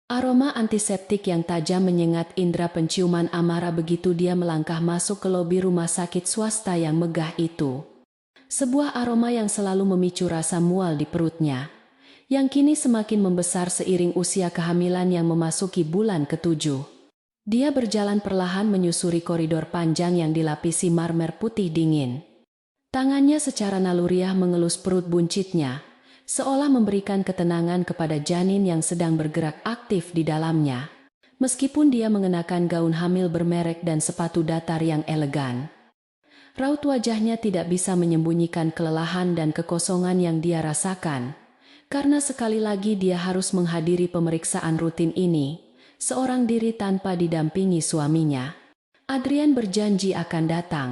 Aroma antiseptik yang tajam menyengat indera penciuman Amara begitu dia melangkah masuk ke lobi rumah sakit swasta yang megah itu. Sebuah aroma yang selalu memicu rasa mual di perutnya, yang kini semakin membesar seiring usia kehamilan yang memasuki bulan ke-7. Dia berjalan perlahan menyusuri koridor panjang yang dilapisi marmer putih dingin. Tangannya secara naluriah mengelus perut buncitnya, seolah memberikan ketenangan kepada janin yang sedang bergerak aktif di dalamnya. Meskipun dia mengenakan gaun hamil bermerek dan sepatu datar yang elegan, raut wajahnya tidak bisa menyembunyikan kelelahan dan kekosongan yang dia rasakan. Karena sekali lagi dia harus menghadiri pemeriksaan rutin ini, seorang diri tanpa didampingi suaminya. Adrian berjanji akan datang.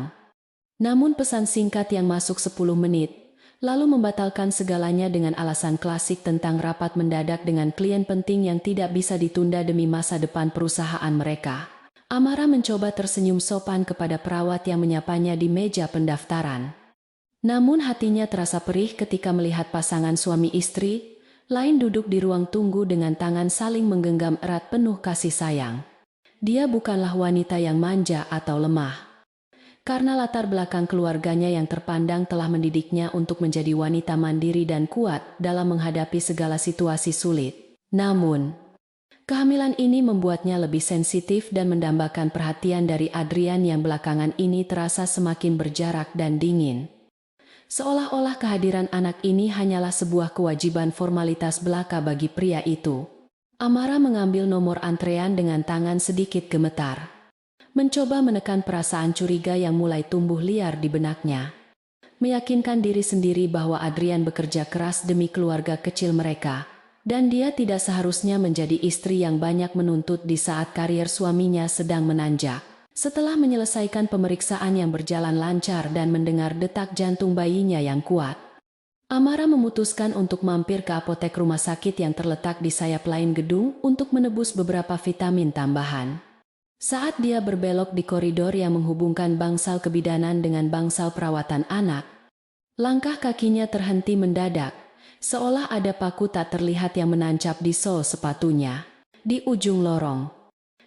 Namun pesan singkat yang masuk 10 menit, lalu membatalkan segalanya dengan alasan klasik tentang rapat mendadak dengan klien penting yang tidak bisa ditunda demi masa depan perusahaan mereka. Amara mencoba tersenyum sopan kepada perawat yang menyapanya di meja pendaftaran. Namun hatinya terasa perih ketika melihat pasangan suami istri lain duduk di ruang tunggu dengan tangan saling menggenggam erat penuh kasih sayang. Dia bukanlah wanita yang manja atau lemah. Karena latar belakang keluarganya yang terpandang telah mendidiknya untuk menjadi wanita mandiri dan kuat dalam menghadapi segala situasi sulit. Namun, kehamilan ini membuatnya lebih sensitif dan mendambakan perhatian dari Adrian yang belakangan ini terasa semakin berjarak dan dingin. Seolah-olah kehadiran anak ini hanyalah sebuah kewajiban formalitas belaka bagi pria itu. Amara mengambil nomor antrean dengan tangan sedikit gemetar. Mencoba menekan perasaan curiga yang mulai tumbuh liar di benaknya. Meyakinkan diri sendiri bahwa Adrian bekerja keras demi keluarga kecil mereka, dan dia tidak seharusnya menjadi istri yang banyak menuntut di saat karier suaminya sedang menanjak. Setelah menyelesaikan pemeriksaan yang berjalan lancar dan mendengar detak jantung bayinya yang kuat, Amara memutuskan untuk mampir ke apotek rumah sakit yang terletak di sayap lain gedung untuk menebus beberapa vitamin tambahan. Saat dia berbelok di koridor yang menghubungkan bangsal kebidanan dengan bangsal perawatan anak, langkah kakinya terhenti mendadak, seolah ada paku tak terlihat yang menancap di sol sepatunya. Di ujung lorong,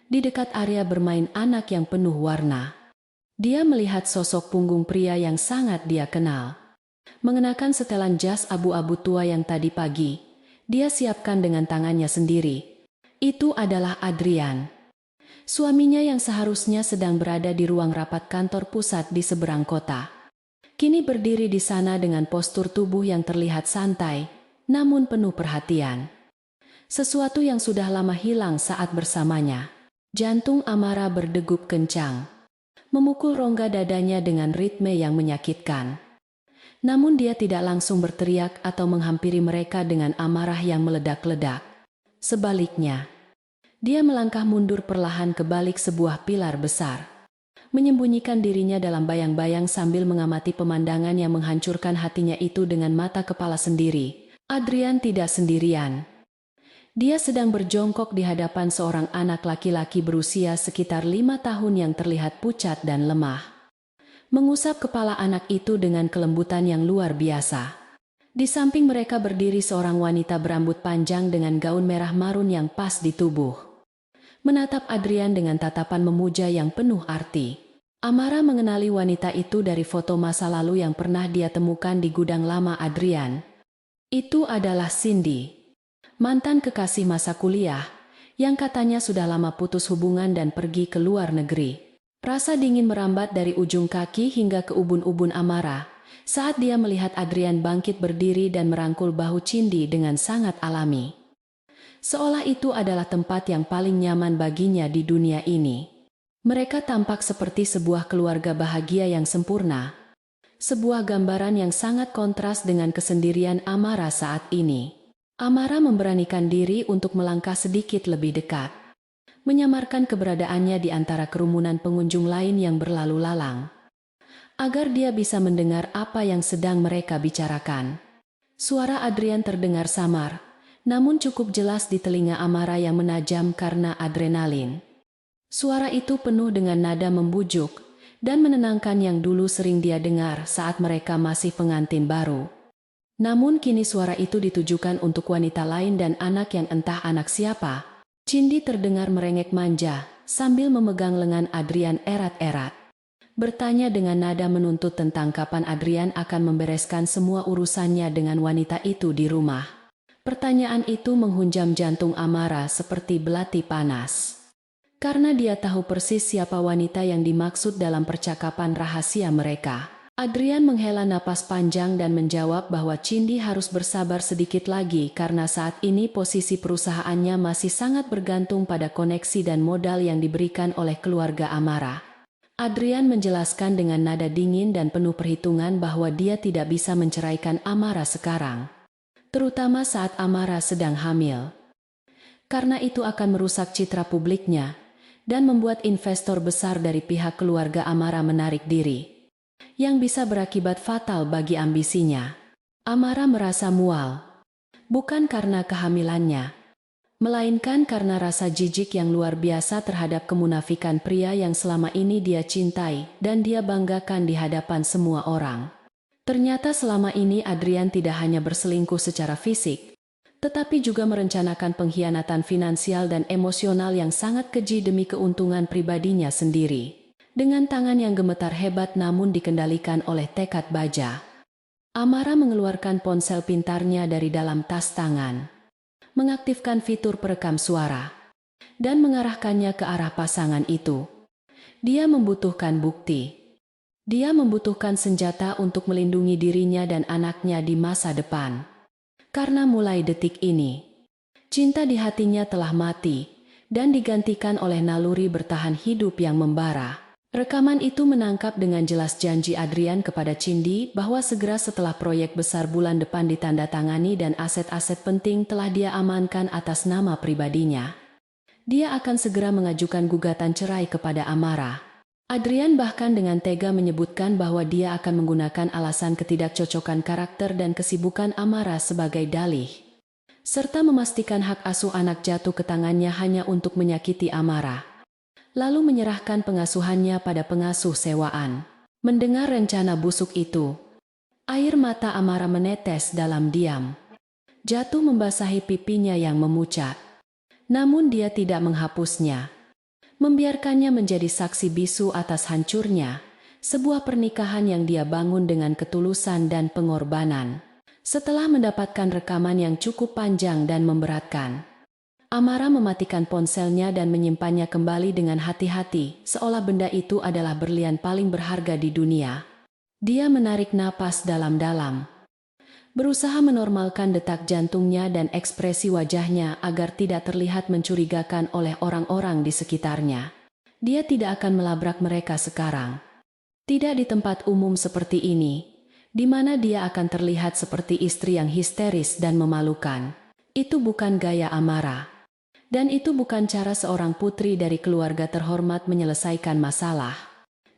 di dekat area bermain anak yang penuh warna, dia melihat sosok punggung pria yang sangat dia kenal. Mengenakan setelan jas abu-abu tua yang tadi pagi dia siapkan dengan tangannya sendiri. Itu adalah Adrian. Suaminya yang seharusnya sedang berada di ruang rapat kantor pusat di seberang kota. Kini berdiri di sana dengan postur tubuh yang terlihat santai, namun penuh perhatian. Sesuatu yang sudah lama hilang saat bersamanya. Jantung Amara berdegup kencang, memukul rongga dadanya dengan ritme yang menyakitkan. Namun dia tidak langsung berteriak atau menghampiri mereka dengan amarah yang meledak-ledak. Sebaliknya, dia melangkah mundur perlahan ke balik sebuah pilar besar, menyembunyikan dirinya dalam bayang-bayang sambil mengamati pemandangan yang menghancurkan hatinya itu dengan mata kepala sendiri. Adrian tidak sendirian. Dia sedang berjongkok di hadapan seorang anak laki-laki berusia sekitar 5 tahun yang terlihat pucat dan lemah. Mengusap kepala anak itu dengan kelembutan yang luar biasa. Di samping mereka berdiri seorang wanita berambut panjang dengan gaun merah marun yang pas di tubuh. Menatap Adrian dengan tatapan memuja yang penuh arti. Amara mengenali wanita itu dari foto masa lalu yang pernah dia temukan di gudang lama Adrian. Itu adalah Cindy, mantan kekasih masa kuliah, yang katanya sudah lama putus hubungan dan pergi ke luar negeri. Rasa dingin merambat dari ujung kaki hingga ke ubun-ubun Amara saat dia melihat Adrian bangkit berdiri dan merangkul bahu Cindy dengan sangat alami. Seolah itu adalah tempat yang paling nyaman baginya di dunia ini. Mereka tampak seperti sebuah keluarga bahagia yang sempurna. Sebuah gambaran yang sangat kontras dengan kesendirian Amara saat ini. Amara memberanikan diri untuk melangkah sedikit lebih dekat, menyamarkan keberadaannya di antara kerumunan pengunjung lain yang berlalu lalang, agar dia bisa mendengar apa yang sedang mereka bicarakan. Suara Adrian terdengar samar, namun cukup jelas di telinga Amara yang menajam karena adrenalin. Suara itu penuh dengan nada membujuk dan menenangkan yang dulu sering dia dengar saat mereka masih pengantin baru. Namun kini suara itu ditujukan untuk wanita lain dan anak yang entah anak siapa. Cindy terdengar merengek manja, sambil memegang lengan Adrian erat-erat. Bertanya dengan nada menuntut tentang kapan Adrian akan membereskan semua urusannya dengan wanita itu di rumah. Pertanyaan itu menghunjam jantung Amara seperti belati panas. Karena dia tahu persis siapa wanita yang dimaksud dalam percakapan rahasia mereka. Adrian menghela napas panjang dan menjawab bahwa Cindy harus bersabar sedikit lagi karena saat ini posisi perusahaannya masih sangat bergantung pada koneksi dan modal yang diberikan oleh keluarga Amara. Adrian menjelaskan dengan nada dingin dan penuh perhitungan bahwa dia tidak bisa menceraikan Amara sekarang, terutama saat Amara sedang hamil. Karena itu akan merusak citra publiknya dan membuat investor besar dari pihak keluarga Amara menarik diri, yang bisa berakibat fatal bagi ambisinya. Amara merasa mual, bukan karena kehamilannya, melainkan karena rasa jijik yang luar biasa terhadap kemunafikan pria yang selama ini dia cintai dan dia banggakan di hadapan semua orang. Ternyata selama ini Adrian tidak hanya berselingkuh secara fisik, tetapi juga merencanakan pengkhianatan finansial dan emosional yang sangat keji demi keuntungan pribadinya sendiri. Dengan tangan yang gemetar hebat namun dikendalikan oleh tekad baja, Amara mengeluarkan ponsel pintarnya dari dalam tas tangan, mengaktifkan fitur perekam suara, dan mengarahkannya ke arah pasangan itu. Dia membutuhkan bukti. Dia membutuhkan senjata untuk melindungi dirinya dan anaknya di masa depan. Karena mulai detik ini, cinta di hatinya telah mati dan digantikan oleh naluri bertahan hidup yang membara. Rekaman itu menangkap dengan jelas janji Adrian kepada Cindy bahwa segera setelah proyek besar bulan depan ditandatangani dan aset-aset penting telah dia amankan atas nama pribadinya, dia akan segera mengajukan gugatan cerai kepada Amara. Adrian bahkan dengan tega menyebutkan bahwa dia akan menggunakan alasan ketidakcocokan karakter dan kesibukan Amara sebagai dalih, serta memastikan hak asuh anak jatuh ke tangannya hanya untuk menyakiti Amara, lalu menyerahkan pengasuhannya pada pengasuh sewaan. Mendengar rencana busuk itu, air mata Amara menetes dalam diam, jatuh membasahi pipinya yang memucat. Namun dia tidak menghapusnya, membiarkannya menjadi saksi bisu atas hancurnya sebuah pernikahan yang dia bangun dengan ketulusan dan pengorbanan. Setelah mendapatkan rekaman yang cukup panjang dan memberatkan, Amara mematikan ponselnya dan menyimpannya kembali dengan hati-hati, seolah benda itu adalah berlian paling berharga di dunia. Dia menarik napas dalam-dalam, berusaha menormalkan detak jantungnya dan ekspresi wajahnya agar tidak terlihat mencurigakan oleh orang-orang di sekitarnya. Dia tidak akan melabrak mereka sekarang. Tidak di tempat umum seperti ini, di mana dia akan terlihat seperti istri yang histeris dan memalukan. Itu bukan gaya Amara. Dan itu bukan cara seorang putri dari keluarga terhormat menyelesaikan masalah.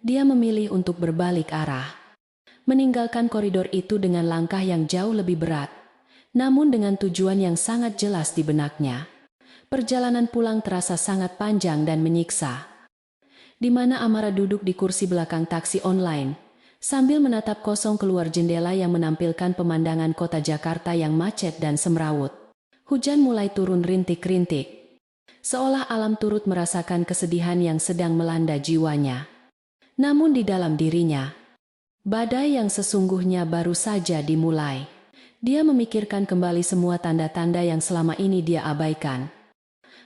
Dia memilih untuk berbalik arah, meninggalkan koridor itu dengan langkah yang jauh lebih berat, namun dengan tujuan yang sangat jelas di benaknya. Perjalanan pulang terasa sangat panjang dan menyiksa, di mana Amara duduk di kursi belakang taksi online, sambil menatap kosong keluar jendela yang menampilkan pemandangan kota Jakarta yang macet dan semrawut. Hujan mulai turun rintik-rintik, seolah alam turut merasakan kesedihan yang sedang melanda jiwanya. Namun di dalam dirinya, badai yang sesungguhnya baru saja dimulai. Dia memikirkan kembali semua tanda-tanda yang selama ini dia abaikan.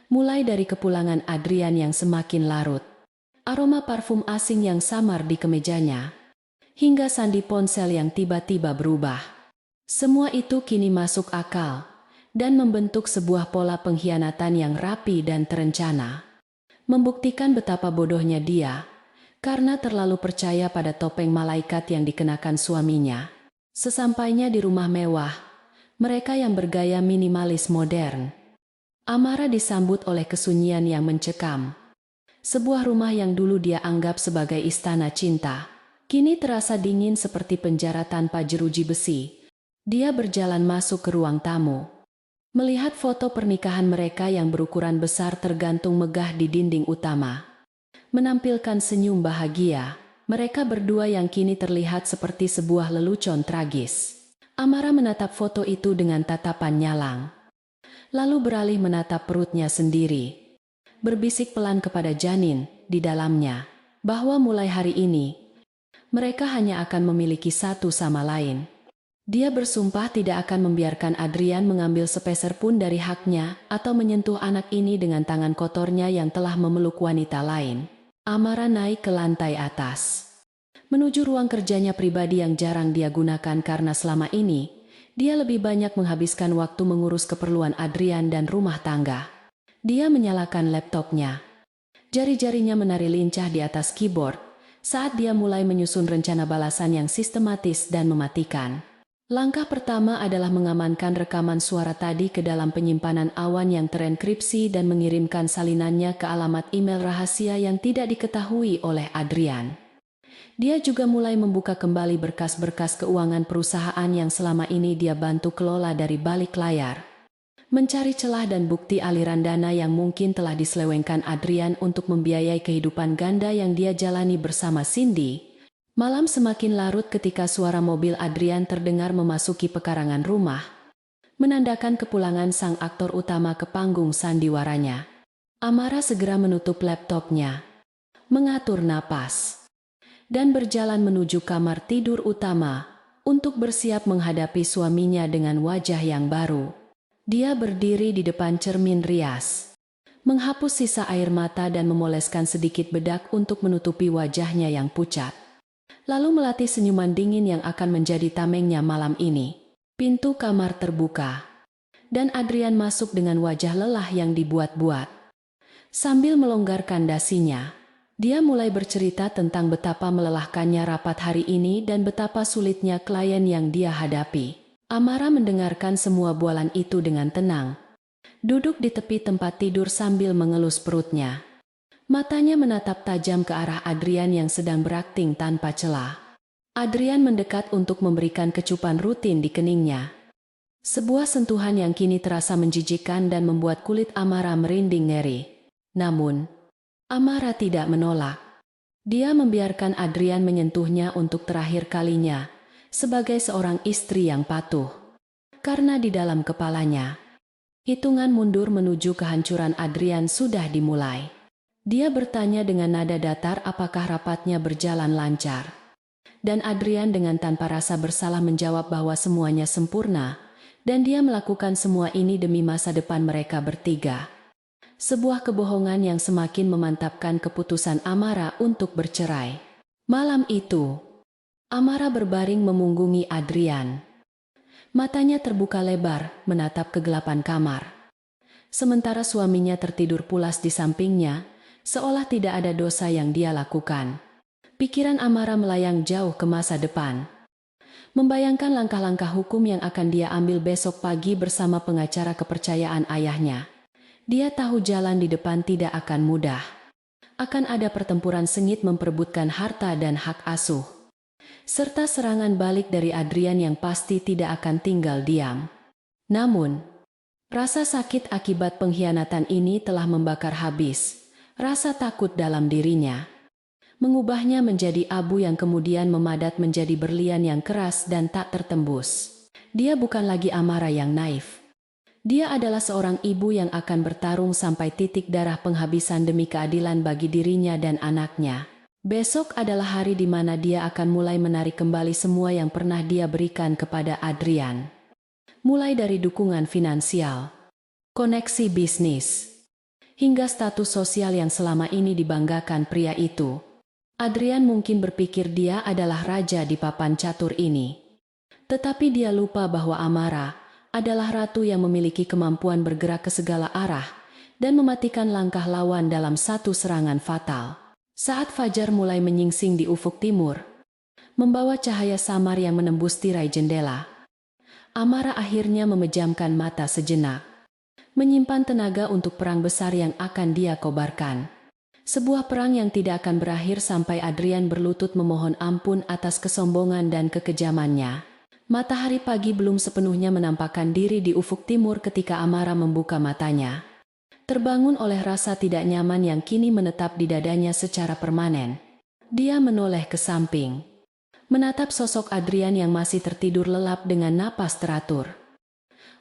Mulai dari kepulangan Adrian yang semakin larut, aroma parfum asing yang samar di kemejanya, hingga sandi ponsel yang tiba-tiba berubah. Semua itu kini masuk akal dan membentuk sebuah pola pengkhianatan yang rapi dan terencana. Membuktikan betapa bodohnya dia karena terlalu percaya pada topeng malaikat yang dikenakan suaminya. Sesampainya di rumah mewah, mereka yang bergaya minimalis modern, Amara disambut oleh kesunyian yang mencekam. Sebuah rumah yang dulu dia anggap sebagai istana cinta, kini terasa dingin seperti penjara tanpa jeruji besi. Dia berjalan masuk ke ruang tamu, melihat foto pernikahan mereka yang berukuran besar tergantung megah di dinding utama, menampilkan senyum bahagia. Mereka berdua yang kini terlihat seperti sebuah lelucon tragis. Amara menatap foto itu dengan tatapan nyalang, lalu beralih menatap perutnya sendiri. Berbisik pelan kepada janin di dalamnya, bahwa mulai hari ini, mereka hanya akan memiliki satu sama lain. Dia bersumpah tidak akan membiarkan Adrian mengambil sepeser pun dari haknya atau menyentuh anak ini dengan tangan kotornya yang telah memeluk wanita lain. Amara naik ke lantai atas, menuju ruang kerjanya pribadi yang jarang dia gunakan karena selama ini, dia lebih banyak menghabiskan waktu mengurus keperluan Adrian dan rumah tangga. Dia menyalakan laptopnya. Jari-jarinya menari lincah di atas keyboard saat dia mulai menyusun rencana balasan yang sistematis dan mematikan. Langkah pertama adalah mengamankan rekaman suara tadi ke dalam penyimpanan awan yang terenkripsi dan mengirimkan salinannya ke alamat email rahasia yang tidak diketahui oleh Adrian. Dia juga mulai membuka kembali berkas-berkas keuangan perusahaan yang selama ini dia bantu kelola dari balik layar. Mencari celah dan bukti aliran dana yang mungkin telah diselewengkan Adrian untuk membiayai kehidupan ganda yang dia jalani bersama Cindy. Malam semakin larut ketika suara mobil Adrian terdengar memasuki pekarangan rumah, menandakan kepulangan sang aktor utama ke panggung sandiwaranya. Amara segera menutup laptopnya, mengatur napas, dan berjalan menuju kamar tidur utama untuk bersiap menghadapi suaminya dengan wajah yang baru. Dia berdiri di depan cermin rias, menghapus sisa air mata dan memoleskan sedikit bedak untuk menutupi wajahnya yang pucat. Lalu melatih senyuman dingin yang akan menjadi tamengnya malam ini. Pintu kamar terbuka, dan Adrian masuk dengan wajah lelah yang dibuat-buat. Sambil melonggarkan dasinya, dia mulai bercerita tentang betapa melelahkannya rapat hari ini dan betapa sulitnya klien yang dia hadapi. Amara mendengarkan semua bualan itu dengan tenang, duduk di tepi tempat tidur sambil mengelus perutnya. Matanya menatap tajam ke arah Adrian yang sedang berakting tanpa celah. Adrian mendekat untuk memberikan kecupan rutin di keningnya. Sebuah sentuhan yang kini terasa menjijikkan dan membuat kulit Amara merinding ngeri. Namun, Amara tidak menolak. Dia membiarkan Adrian menyentuhnya untuk terakhir kalinya, sebagai seorang istri yang patuh. Karena di dalam kepalanya, hitungan mundur menuju kehancuran Adrian sudah dimulai. Dia bertanya dengan nada datar apakah rapatnya berjalan lancar. Dan Adrian dengan tanpa rasa bersalah menjawab bahwa semuanya sempurna, dan dia melakukan semua ini demi masa depan mereka bertiga. Sebuah kebohongan yang semakin memantapkan keputusan Amara untuk bercerai. Malam itu, Amara berbaring memunggungi Adrian. Matanya terbuka lebar, menatap kegelapan kamar. Sementara suaminya tertidur pulas di sampingnya, seolah tidak ada dosa yang dia lakukan. Pikiran Amara melayang jauh ke masa depan. Membayangkan langkah-langkah hukum yang akan dia ambil besok pagi bersama pengacara kepercayaan ayahnya. Dia tahu jalan di depan tidak akan mudah. Akan ada pertempuran sengit memperebutkan harta dan hak asuh. Serta serangan balik dari Adrian yang pasti tidak akan tinggal diam. Namun, rasa sakit akibat pengkhianatan ini telah membakar habis rasa takut dalam dirinya, mengubahnya menjadi abu yang kemudian memadat menjadi berlian yang keras dan tak tertembus. Dia bukan lagi Amara yang naif. Dia adalah seorang ibu yang akan bertarung sampai titik darah penghabisan demi keadilan bagi dirinya dan anaknya. Besok adalah hari di mana dia akan mulai menarik kembali semua yang pernah dia berikan kepada Adrian. Mulai dari dukungan finansial, koneksi bisnis, hingga status sosial yang selama ini dibanggakan pria itu. Adrian mungkin berpikir dia adalah raja di papan catur ini. Tetapi dia lupa bahwa Amara adalah ratu yang memiliki kemampuan bergerak ke segala arah dan mematikan langkah lawan dalam satu serangan fatal. Saat fajar mulai menyingsing di ufuk timur, membawa cahaya samar yang menembus tirai jendela, Amara akhirnya memejamkan mata sejenak, menyimpan tenaga untuk perang besar yang akan dia kobarkan. Sebuah perang yang tidak akan berakhir sampai Adrian berlutut memohon ampun atas kesombongan dan kekejamannya. Matahari pagi belum sepenuhnya menampakkan diri di ufuk timur ketika Amara membuka matanya. Terbangun oleh rasa tidak nyaman yang kini menetap di dadanya secara permanen. Dia menoleh ke samping, menatap sosok Adrian yang masih tertidur lelap dengan napas teratur.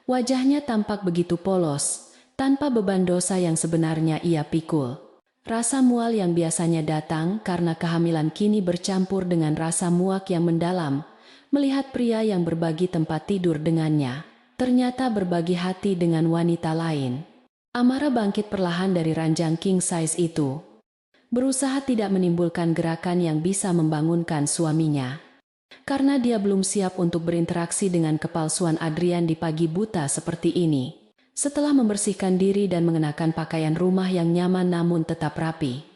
Wajahnya tampak begitu polos, tanpa beban dosa yang sebenarnya ia pikul. Rasa mual yang biasanya datang karena kehamilan kini bercampur dengan rasa muak yang mendalam, melihat pria yang berbagi tempat tidur dengannya, ternyata berbagi hati dengan wanita lain. Amara bangkit perlahan dari ranjang king size itu, berusaha tidak menimbulkan gerakan yang bisa membangunkan suaminya. Karena dia belum siap untuk berinteraksi dengan kepalsuan Adrian di pagi buta seperti ini. Setelah membersihkan diri dan mengenakan pakaian rumah yang nyaman namun tetap rapi,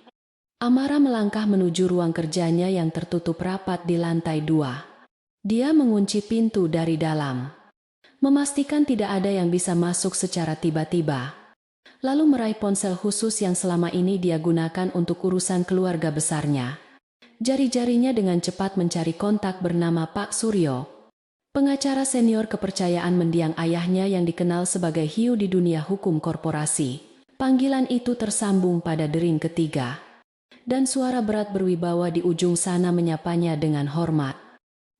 Amara melangkah menuju ruang kerjanya yang tertutup rapat di lantai 2. Dia mengunci pintu dari dalam, memastikan tidak ada yang bisa masuk secara tiba-tiba. Lalu meraih ponsel khusus yang selama ini dia gunakan untuk urusan keluarga besarnya. Jari-jarinya dengan cepat mencari kontak bernama Pak Suryo, pengacara senior kepercayaan mendiang ayahnya yang dikenal sebagai hiu di dunia hukum korporasi. Panggilan itu tersambung pada dering ketiga, dan suara berat berwibawa di ujung sana menyapanya dengan hormat.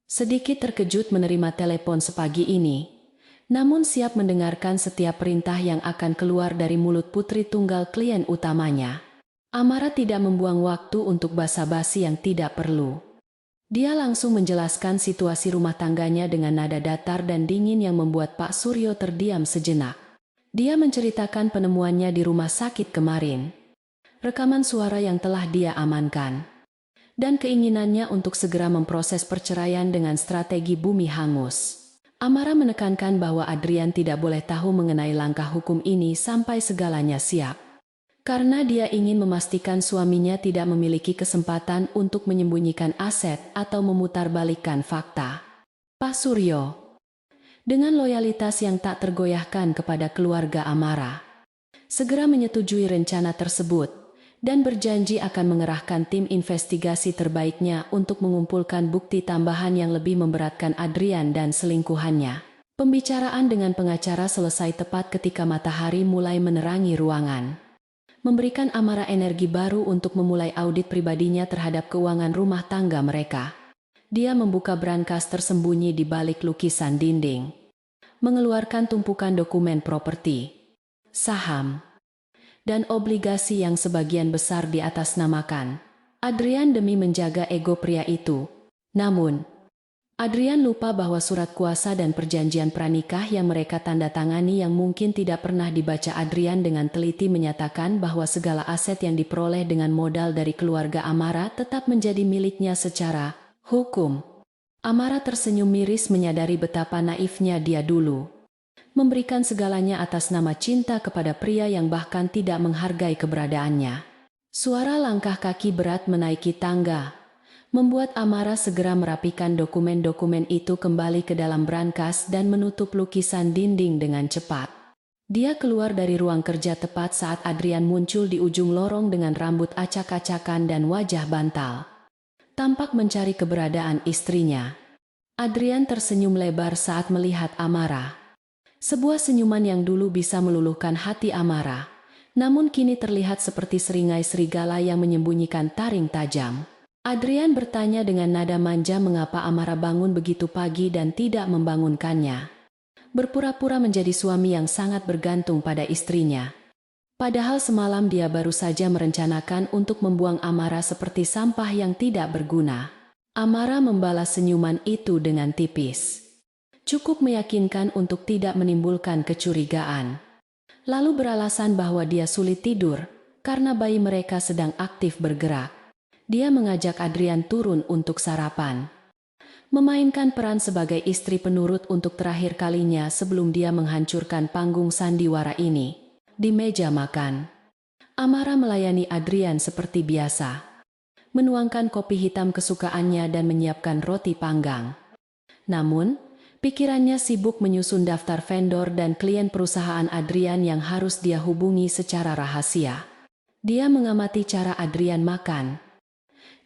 Sedikit terkejut menerima telepon sepagi ini, namun siap mendengarkan setiap perintah yang akan keluar dari mulut putri tunggal klien utamanya. Amara tidak membuang waktu untuk basa-basi yang tidak perlu. Dia langsung menjelaskan situasi rumah tangganya dengan nada datar dan dingin yang membuat Pak Suryo terdiam sejenak. Dia menceritakan penemuannya di rumah sakit kemarin, rekaman suara yang telah dia amankan, dan keinginannya untuk segera memproses perceraian dengan strategi bumi hangus. Amara menekankan bahwa Adrian tidak boleh tahu mengenai langkah hukum ini sampai segalanya siap, karena dia ingin memastikan suaminya tidak memiliki kesempatan untuk menyembunyikan aset atau memutarbalikkan fakta. Pak Suryo, dengan loyalitas yang tak tergoyahkan kepada keluarga Amara, segera menyetujui rencana tersebut dan berjanji akan mengerahkan tim investigasi terbaiknya untuk mengumpulkan bukti tambahan yang lebih memberatkan Adrian dan selingkuhannya. Pembicaraan dengan pengacara selesai tepat ketika matahari mulai menerangi ruangan, memberikan Amara energi baru untuk memulai audit pribadinya terhadap keuangan rumah tangga mereka. Dia membuka brankas tersembunyi di balik lukisan dinding, mengeluarkan tumpukan dokumen properti, saham, dan obligasi yang sebagian besar diatasnamakan Adrian demi menjaga ego pria itu. Namun, Adrian lupa bahwa surat kuasa dan perjanjian pranikah yang mereka tanda tangani yang mungkin tidak pernah dibaca Adrian dengan teliti menyatakan bahwa segala aset yang diperoleh dengan modal dari keluarga Amara tetap menjadi miliknya secara hukum. Amara tersenyum miris menyadari betapa naifnya dia dulu, memberikan segalanya atas nama cinta kepada pria yang bahkan tidak menghargai keberadaannya. Suara langkah kaki berat menaiki tangga membuat Amara segera merapikan dokumen-dokumen itu kembali ke dalam brankas dan menutup lukisan dinding dengan cepat. Dia keluar dari ruang kerja tepat saat Adrian muncul di ujung lorong dengan rambut acak-acakan dan wajah bantal, tampak mencari keberadaan istrinya. Adrian tersenyum lebar saat melihat Amara. Sebuah senyuman yang dulu bisa meluluhkan hati Amara, namun kini terlihat seperti seringai serigala yang menyembunyikan taring tajam. Adrian bertanya dengan nada manja mengapa Amara bangun begitu pagi dan tidak membangunkannya. Berpura-pura menjadi suami yang sangat bergantung pada istrinya. Padahal semalam dia baru saja merencanakan untuk membuang Amara seperti sampah yang tidak berguna. Amara membalas senyuman itu dengan tipis, cukup meyakinkan untuk tidak menimbulkan kecurigaan. Lalu beralasan bahwa dia sulit tidur karena bayi mereka sedang aktif bergerak. Dia mengajak Adrian turun untuk sarapan, memainkan peran sebagai istri penurut untuk terakhir kalinya sebelum dia menghancurkan panggung sandiwara ini. Di meja makan, Amara melayani Adrian seperti biasa, menuangkan kopi hitam kesukaannya dan menyiapkan roti panggang. Namun, pikirannya sibuk menyusun daftar vendor dan klien perusahaan Adrian yang harus dia hubungi secara rahasia. Dia mengamati cara Adrian makan,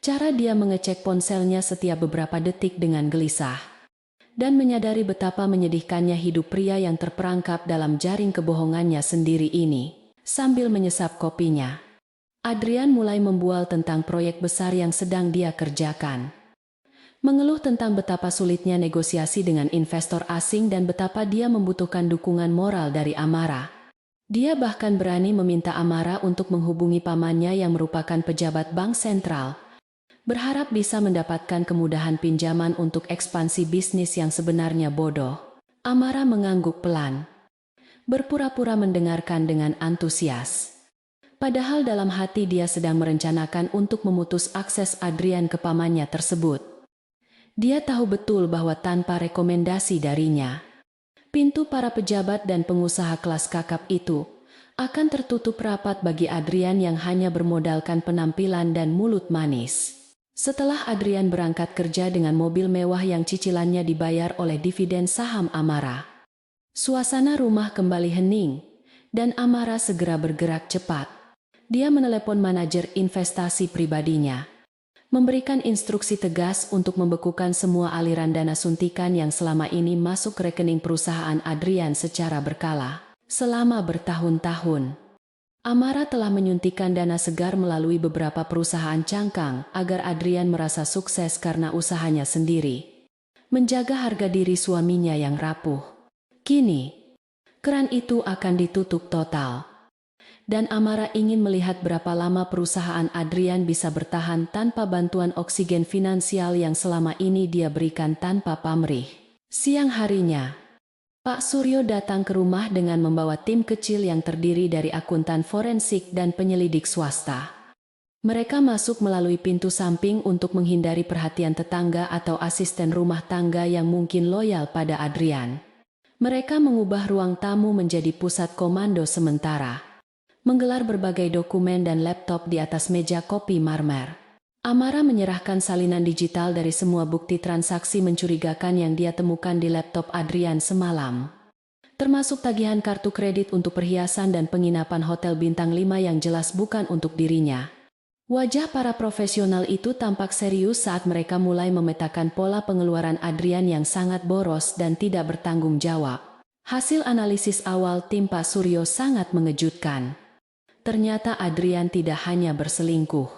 cara dia mengecek ponselnya setiap beberapa detik dengan gelisah, dan menyadari betapa menyedihkannya hidup pria yang terperangkap dalam jaring kebohongannya sendiri ini. Sambil menyesap kopinya, Adrian mulai membual tentang proyek besar yang sedang dia kerjakan. Mengeluh tentang betapa sulitnya negosiasi dengan investor asing dan betapa dia membutuhkan dukungan moral dari Amara. Dia bahkan berani meminta Amara untuk menghubungi pamannya yang merupakan pejabat bank sentral, berharap bisa mendapatkan kemudahan pinjaman untuk ekspansi bisnis yang sebenarnya bodoh. Amara mengangguk pelan, berpura-pura mendengarkan dengan antusias. Padahal dalam hati dia sedang merencanakan untuk memutus akses Adrian ke pamannya tersebut. Dia tahu betul bahwa tanpa rekomendasi darinya, pintu para pejabat dan pengusaha kelas kakap itu akan tertutup rapat bagi Adrian yang hanya bermodalkan penampilan dan mulut manis. Setelah Adrian berangkat kerja dengan mobil mewah yang cicilannya dibayar oleh dividen saham Amara, suasana rumah kembali hening, dan Amara segera bergerak cepat. Dia menelepon manajer investasi pribadinya, memberikan instruksi tegas untuk membekukan semua aliran dana suntikan yang selama ini masuk ke rekening perusahaan Adrian secara berkala. Selama bertahun-tahun, Amara telah menyuntikkan dana segar melalui beberapa perusahaan cangkang agar Adrian merasa sukses karena usahanya sendiri, menjaga harga diri suaminya yang rapuh. Kini, keran itu akan ditutup total. Dan Amara ingin melihat berapa lama perusahaan Adrian bisa bertahan tanpa bantuan oksigen finansial yang selama ini dia berikan tanpa pamrih. Siang harinya, Pak Suryo datang ke rumah dengan membawa tim kecil yang terdiri dari akuntan forensik dan penyelidik swasta. Mereka masuk melalui pintu samping untuk menghindari perhatian tetangga atau asisten rumah tangga yang mungkin loyal pada Adrian. Mereka mengubah ruang tamu menjadi pusat komando sementara, menggelar berbagai dokumen dan laptop di atas meja kopi marmer. Amara menyerahkan salinan digital dari semua bukti transaksi mencurigakan yang dia temukan di laptop Adrian semalam, termasuk tagihan kartu kredit untuk perhiasan dan penginapan hotel bintang 5 yang jelas bukan untuk dirinya. Wajah para profesional itu tampak serius saat mereka mulai memetakan pola pengeluaran Adrian yang sangat boros dan tidak bertanggung jawab. Hasil analisis awal tim Pak Suryo sangat mengejutkan. Ternyata Adrian tidak hanya berselingkuh,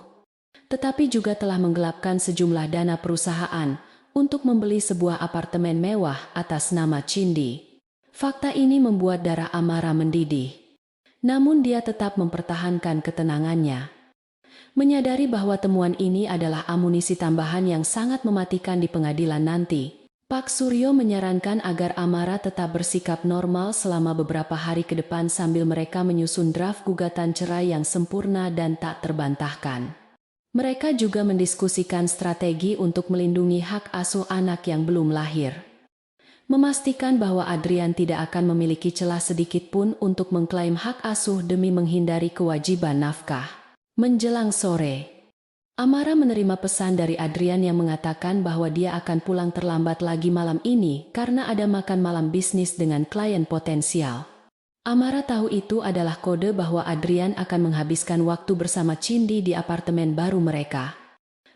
tetapi juga telah menggelapkan sejumlah dana perusahaan untuk membeli sebuah apartemen mewah atas nama Cindy. Fakta ini membuat darah Amara mendidih. Namun dia tetap mempertahankan ketenangannya, menyadari bahwa temuan ini adalah amunisi tambahan yang sangat mematikan di pengadilan nanti. Pak Suryo menyarankan agar Amara tetap bersikap normal selama beberapa hari ke depan sambil mereka menyusun draft gugatan cerai yang sempurna dan tak terbantahkan. Mereka juga mendiskusikan strategi untuk melindungi hak asuh anak yang belum lahir, memastikan bahwa Adrian tidak akan memiliki celah sedikit pun untuk mengklaim hak asuh demi menghindari kewajiban nafkah. Menjelang sore, Amara menerima pesan dari Adrian yang mengatakan bahwa dia akan pulang terlambat lagi malam ini karena ada makan malam bisnis dengan klien potensial. Amara tahu itu adalah kode bahwa Adrian akan menghabiskan waktu bersama Cindy di apartemen baru mereka,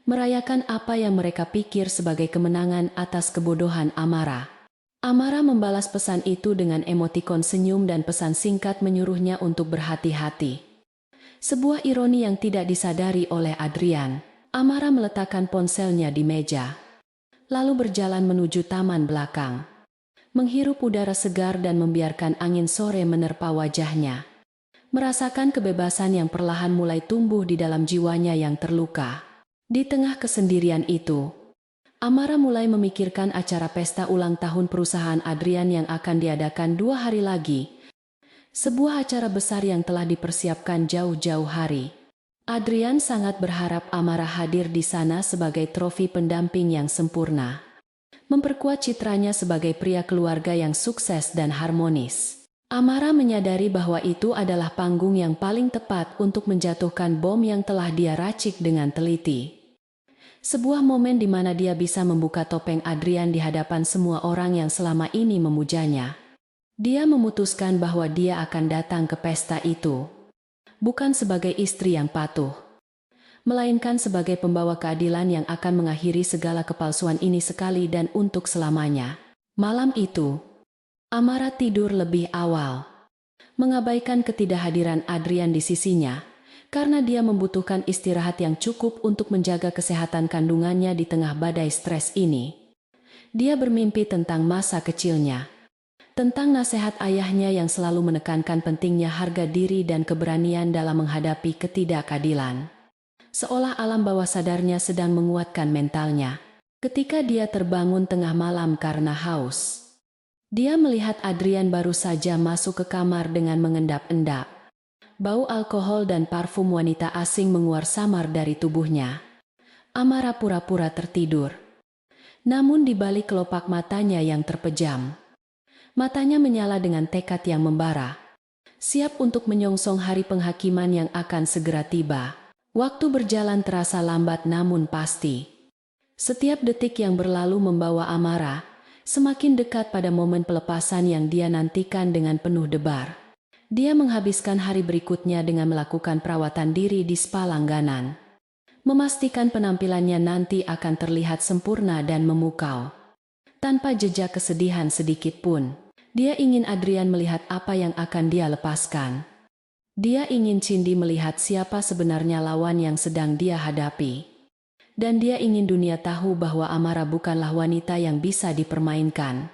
merayakan apa yang mereka pikir sebagai kemenangan atas kebodohan Amara. Amara membalas pesan itu dengan emotikon senyum dan pesan singkat menyuruhnya untuk berhati-hati. Sebuah ironi yang tidak disadari oleh Adrian. Amara meletakkan ponselnya di meja, lalu berjalan menuju taman belakang, menghirup udara segar dan membiarkan angin sore menerpa wajahnya, merasakan kebebasan yang perlahan mulai tumbuh di dalam jiwanya yang terluka. Di tengah kesendirian itu, Amara mulai memikirkan acara pesta ulang tahun perusahaan Adrian yang akan diadakan 2 hari lagi. Sebuah acara besar yang telah dipersiapkan jauh-jauh hari. Adrian sangat berharap Amara hadir di sana sebagai trofi pendamping yang sempurna, memperkuat citranya sebagai pria keluarga yang sukses dan harmonis. Amara menyadari bahwa itu adalah panggung yang paling tepat untuk menjatuhkan bom yang telah dia racik dengan teliti. Sebuah momen di mana dia bisa membuka topeng Adrian di hadapan semua orang yang selama ini memujanya. Dia memutuskan bahwa dia akan datang ke pesta itu, bukan sebagai istri yang patuh, melainkan sebagai pembawa keadilan yang akan mengakhiri segala kepalsuan ini sekali dan untuk selamanya. Malam itu, Amara tidur lebih awal, mengabaikan ketidakhadiran Adrian di sisinya, karena dia membutuhkan istirahat yang cukup untuk menjaga kesehatan kandungannya di tengah badai stres ini. Dia bermimpi tentang masa kecilnya, tentang nasihat ayahnya yang selalu menekankan pentingnya harga diri dan keberanian dalam menghadapi ketidakadilan. Seolah alam bawah sadarnya sedang menguatkan mentalnya. Ketika dia terbangun tengah malam karena haus, dia melihat Adrian baru saja masuk ke kamar dengan mengendap-endap. Bau alkohol dan parfum wanita asing menguar samar dari tubuhnya. Amara pura-pura tertidur. Namun di balik kelopak matanya yang terpejam, matanya menyala dengan tekad yang membara, siap untuk menyongsong hari penghakiman yang akan segera tiba. Waktu berjalan terasa lambat namun pasti. Setiap detik yang berlalu membawa Amara semakin dekat pada momen pelepasan yang dia nantikan dengan penuh debar. Dia menghabiskan hari berikutnya dengan melakukan perawatan diri di spa langganan, memastikan penampilannya nanti akan terlihat sempurna dan memukau. Tanpa jejak kesedihan sedikit pun, dia ingin Adrian melihat apa yang akan dia lepaskan. Dia ingin Cindy melihat siapa sebenarnya lawan yang sedang dia hadapi. Dan dia ingin dunia tahu bahwa Amara bukanlah wanita yang bisa dipermainkan.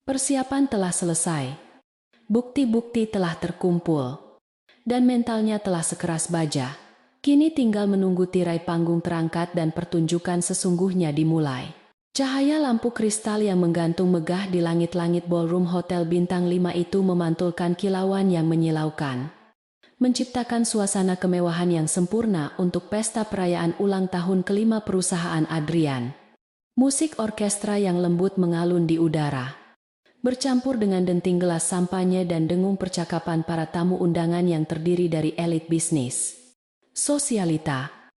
Persiapan telah selesai. Bukti-bukti telah terkumpul, dan mentalnya telah sekeras baja. Kini tinggal menunggu tirai panggung terangkat dan pertunjukan sesungguhnya dimulai. Cahaya lampu kristal yang menggantung megah di langit-langit ballroom hotel bintang 5 itu memantulkan kilauan yang menyilaukan, menciptakan suasana kemewahan yang sempurna untuk pesta perayaan ulang tahun kelima perusahaan Adrian. Musik orkestra yang lembut mengalun di udara, bercampur dengan denting gelas sampanye dan dengung percakapan para tamu undangan yang terdiri dari elit bisnis, sosialita,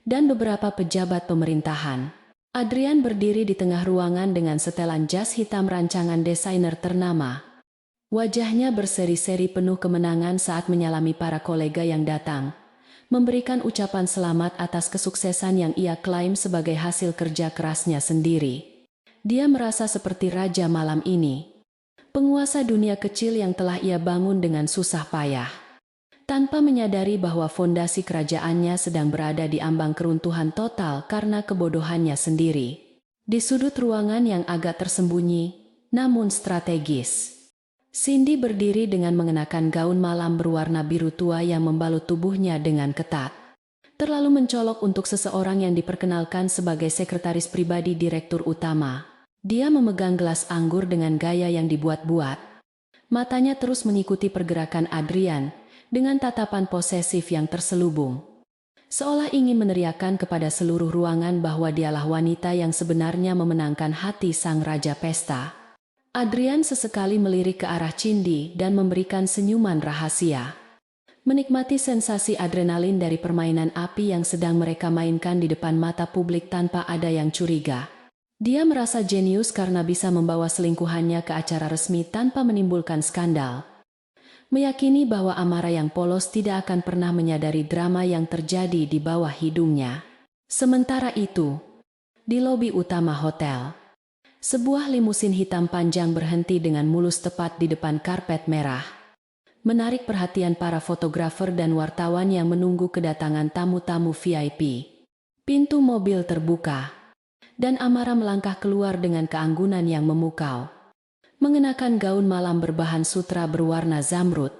dan beberapa pejabat pemerintahan. Adrian berdiri di tengah ruangan dengan setelan jas hitam rancangan desainer ternama. Wajahnya berseri-seri penuh kemenangan saat menyalami para kolega yang datang, memberikan ucapan selamat atas kesuksesan yang ia klaim sebagai hasil kerja kerasnya sendiri. Dia merasa seperti raja malam ini, penguasa dunia kecil yang telah ia bangun dengan susah payah, tanpa menyadari bahwa fondasi kerajaannya sedang berada di ambang keruntuhan total karena kebodohannya sendiri. Di sudut ruangan yang agak tersembunyi, namun strategis, Cindy berdiri dengan mengenakan gaun malam berwarna biru tua yang membalut tubuhnya dengan ketat. Terlalu mencolok untuk seseorang yang diperkenalkan sebagai sekretaris pribadi direktur utama. Dia memegang gelas anggur dengan gaya yang dibuat-buat. Matanya terus mengikuti pergerakan Adrian dengan tatapan posesif yang terselubung, seolah ingin meneriakkan kepada seluruh ruangan bahwa dialah wanita yang sebenarnya memenangkan hati sang raja pesta. Adrian sesekali melirik ke arah Cindy dan memberikan senyuman rahasia, menikmati sensasi adrenalin dari permainan api yang sedang mereka mainkan di depan mata publik tanpa ada yang curiga. Dia merasa jenius karena bisa membawa selingkuhannya ke acara resmi tanpa menimbulkan skandal, meyakini bahwa Amara yang polos tidak akan pernah menyadari drama yang terjadi di bawah hidungnya. Sementara itu, di lobi utama hotel, sebuah limusin hitam panjang berhenti dengan mulus tepat di depan karpet merah, menarik perhatian para fotografer dan wartawan yang menunggu kedatangan tamu-tamu VIP. Pintu mobil terbuka, dan Amara melangkah keluar dengan keanggunan yang memukau. Mengenakan gaun malam berbahan sutra berwarna zamrud,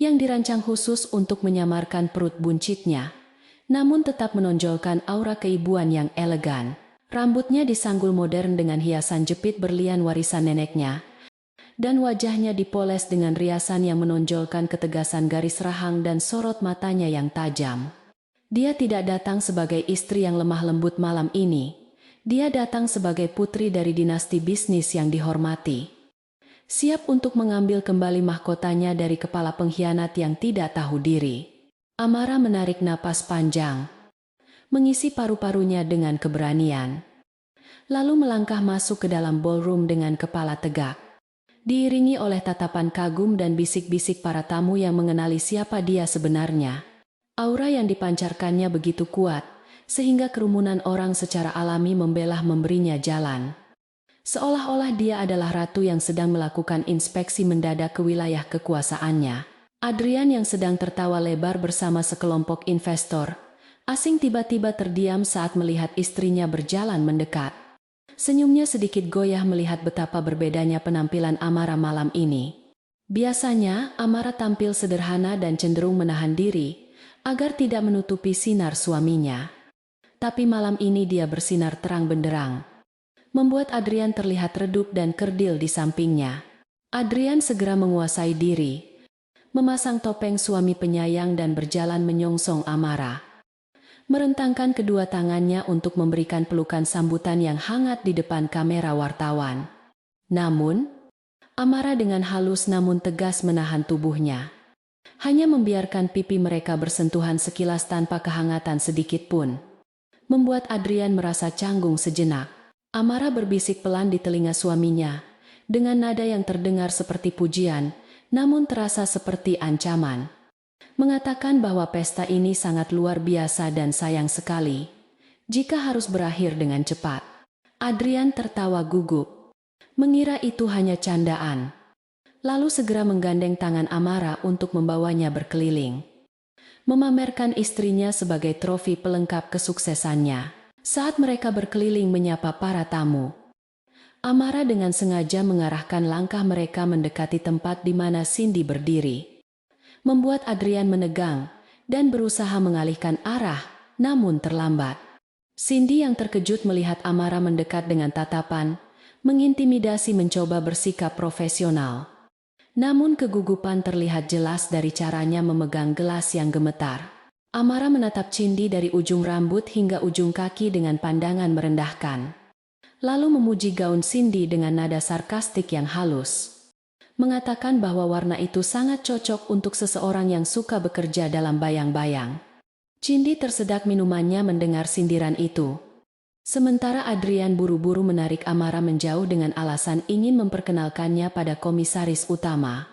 yang dirancang khusus untuk menyamarkan perut buncitnya, namun tetap menonjolkan aura keibuan yang elegan. Rambutnya disanggul modern dengan hiasan jepit berlian warisan neneknya, dan wajahnya dipoles dengan riasan yang menonjolkan ketegasan garis rahang dan sorot matanya yang tajam. Dia tidak datang sebagai istri yang lemah lembut malam ini. Dia datang sebagai putri dari dinasti bisnis yang dihormati, siap untuk mengambil kembali mahkotanya dari kepala pengkhianat yang tidak tahu diri. Amara menarik napas panjang, mengisi paru-parunya dengan keberanian, lalu melangkah masuk ke dalam ballroom dengan kepala tegak, diiringi oleh tatapan kagum dan bisik-bisik para tamu yang mengenali siapa dia sebenarnya. Aura yang dipancarkannya begitu kuat, sehingga kerumunan orang secara alami membelah memberinya jalan. Seolah-olah dia adalah ratu yang sedang melakukan inspeksi mendadak ke wilayah kekuasaannya. Adrian yang sedang tertawa lebar bersama sekelompok investor asing tiba-tiba terdiam saat melihat istrinya berjalan mendekat. Senyumnya sedikit goyah melihat betapa berbedanya penampilan Amara malam ini. Biasanya, Amara tampil sederhana dan cenderung menahan diri agar tidak menutupi sinar suaminya. Tapi malam ini dia bersinar terang benderang, membuat Adrian terlihat redup dan kerdil di sampingnya. Adrian segera menguasai diri, memasang topeng suami penyayang dan berjalan menyongsong Amara. Merentangkan kedua tangannya untuk memberikan pelukan sambutan yang hangat di depan kamera wartawan. Namun, Amara dengan halus namun tegas menahan tubuhnya. Hanya membiarkan pipi mereka bersentuhan sekilas tanpa kehangatan sedikit pun. Membuat Adrian merasa canggung sejenak. Amara berbisik pelan di telinga suaminya, dengan nada yang terdengar seperti pujian, namun terasa seperti ancaman. Mengatakan bahwa pesta ini sangat luar biasa dan sayang sekali jika harus berakhir dengan cepat. Adrian tertawa gugup, mengira itu hanya candaan. Lalu segera menggandeng tangan Amara untuk membawanya berkeliling, memamerkan istrinya sebagai trofi pelengkap kesuksesannya. Saat mereka berkeliling menyapa para tamu, Amara dengan sengaja mengarahkan langkah mereka mendekati tempat di mana Cindy berdiri, membuat Adrian menegang dan berusaha mengalihkan arah, namun terlambat. Cindy yang terkejut melihat Amara mendekat dengan tatapan mengintimidasi mencoba bersikap profesional. Namun kegugupan terlihat jelas dari caranya memegang gelas yang gemetar. Amara menatap Cindy dari ujung rambut hingga ujung kaki dengan pandangan merendahkan. Lalu memuji gaun Cindy dengan nada sarkastik yang halus, mengatakan bahwa warna itu sangat cocok untuk seseorang yang suka bekerja dalam bayang-bayang. Cindy tersedak minumannya mendengar sindiran itu. Sementara Adrian buru-buru menarik Amara menjauh dengan alasan ingin memperkenalkannya pada komisaris utama.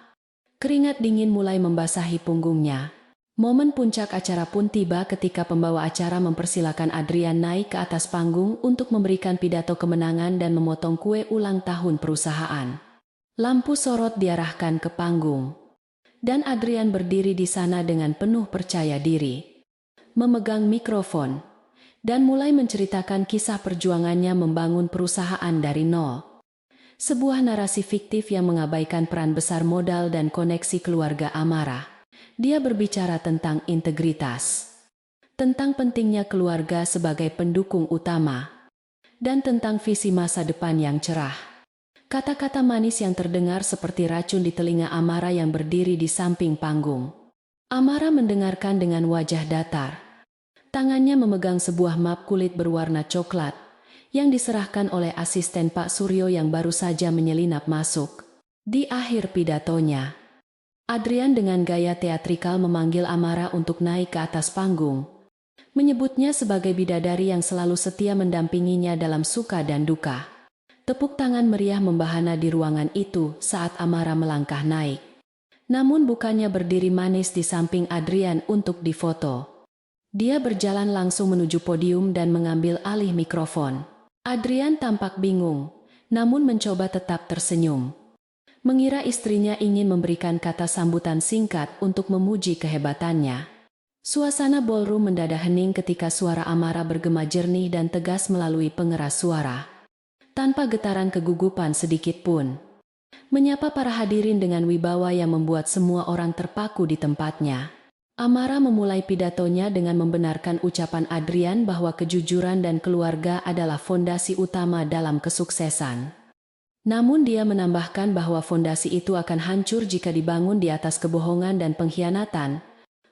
Keringat dingin mulai membasahi punggungnya. Momen puncak acara pun tiba ketika pembawa acara mempersilakan Adrian naik ke atas panggung untuk memberikan pidato kemenangan dan memotong kue ulang tahun perusahaan. Lampu sorot diarahkan ke panggung, dan Adrian berdiri di sana dengan penuh percaya diri, memegang mikrofon, dan mulai menceritakan kisah perjuangannya membangun perusahaan dari nol. Sebuah narasi fiktif yang mengabaikan peran besar modal dan koneksi keluarga Amara. Dia berbicara tentang integritas, tentang pentingnya keluarga sebagai pendukung utama, dan tentang visi masa depan yang cerah. Kata-kata manis yang terdengar seperti racun di telinga Amara yang berdiri di samping panggung. Amara mendengarkan dengan wajah datar. Tangannya memegang sebuah map kulit berwarna coklat yang diserahkan oleh asisten Pak Suryo yang baru saja menyelinap masuk. Di akhir pidatonya, Adrian dengan gaya teatrikal memanggil Amara untuk naik ke atas panggung, menyebutnya sebagai bidadari yang selalu setia mendampinginya dalam suka dan duka. Tepuk tangan meriah membahana di ruangan itu saat Amara melangkah naik. Namun bukannya berdiri manis di samping Adrian untuk difoto. Dia berjalan langsung menuju podium dan mengambil alih mikrofon. Adrian tampak bingung, namun mencoba tetap tersenyum. Mengira istrinya ingin memberikan kata sambutan singkat untuk memuji kehebatannya. Suasana ballroom mendadak hening ketika suara Amara bergema jernih dan tegas melalui pengeras suara, tanpa getaran kegugupan sedikit pun. Menyapa para hadirin dengan wibawa yang membuat semua orang terpaku di tempatnya. Amara memulai pidatonya dengan membenarkan ucapan Adrian bahwa kejujuran dan keluarga adalah fondasi utama dalam kesuksesan. Namun dia menambahkan bahwa fondasi itu akan hancur jika dibangun di atas kebohongan dan pengkhianatan.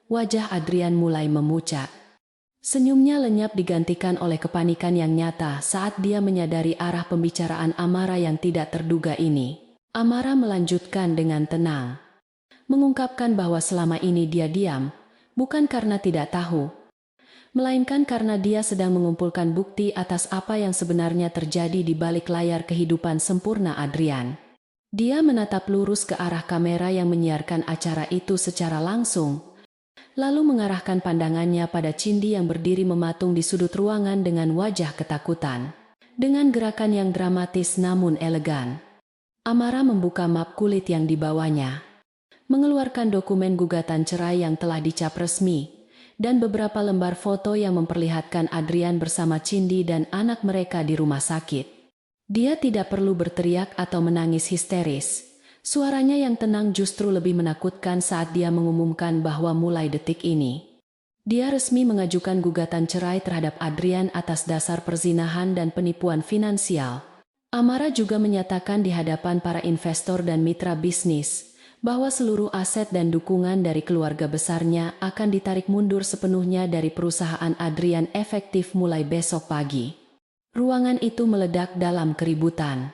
Wajah Adrian mulai memucat. Senyumnya lenyap digantikan oleh kepanikan yang nyata saat dia menyadari arah pembicaraan Amara yang tidak terduga ini. Amara melanjutkan dengan tenang, mengungkapkan bahwa selama ini dia diam, bukan karena tidak tahu, melainkan karena dia sedang mengumpulkan bukti atas apa yang sebenarnya terjadi di balik layar kehidupan sempurna Adrian. Dia menatap lurus ke arah kamera yang menyiarkan acara itu secara langsung, lalu mengarahkan pandangannya pada Cindy yang berdiri mematung di sudut ruangan dengan wajah ketakutan. Dengan gerakan yang dramatis namun elegan, Amara membuka map kulit yang dibawanya, mengeluarkan dokumen gugatan cerai yang telah dicap resmi, dan beberapa lembar foto yang memperlihatkan Adrian bersama Cindy dan anak mereka di rumah sakit. Dia tidak perlu berteriak atau menangis histeris. Suaranya yang tenang justru lebih menakutkan saat dia mengumumkan bahwa mulai detik ini, dia resmi mengajukan gugatan cerai terhadap Adrian atas dasar perzinahan dan penipuan finansial. Amara juga menyatakan di hadapan para investor dan mitra bisnis bahwa seluruh aset dan dukungan dari keluarga besarnya akan ditarik mundur sepenuhnya dari perusahaan Adrian efektif mulai besok pagi. Ruangan itu meledak dalam keributan.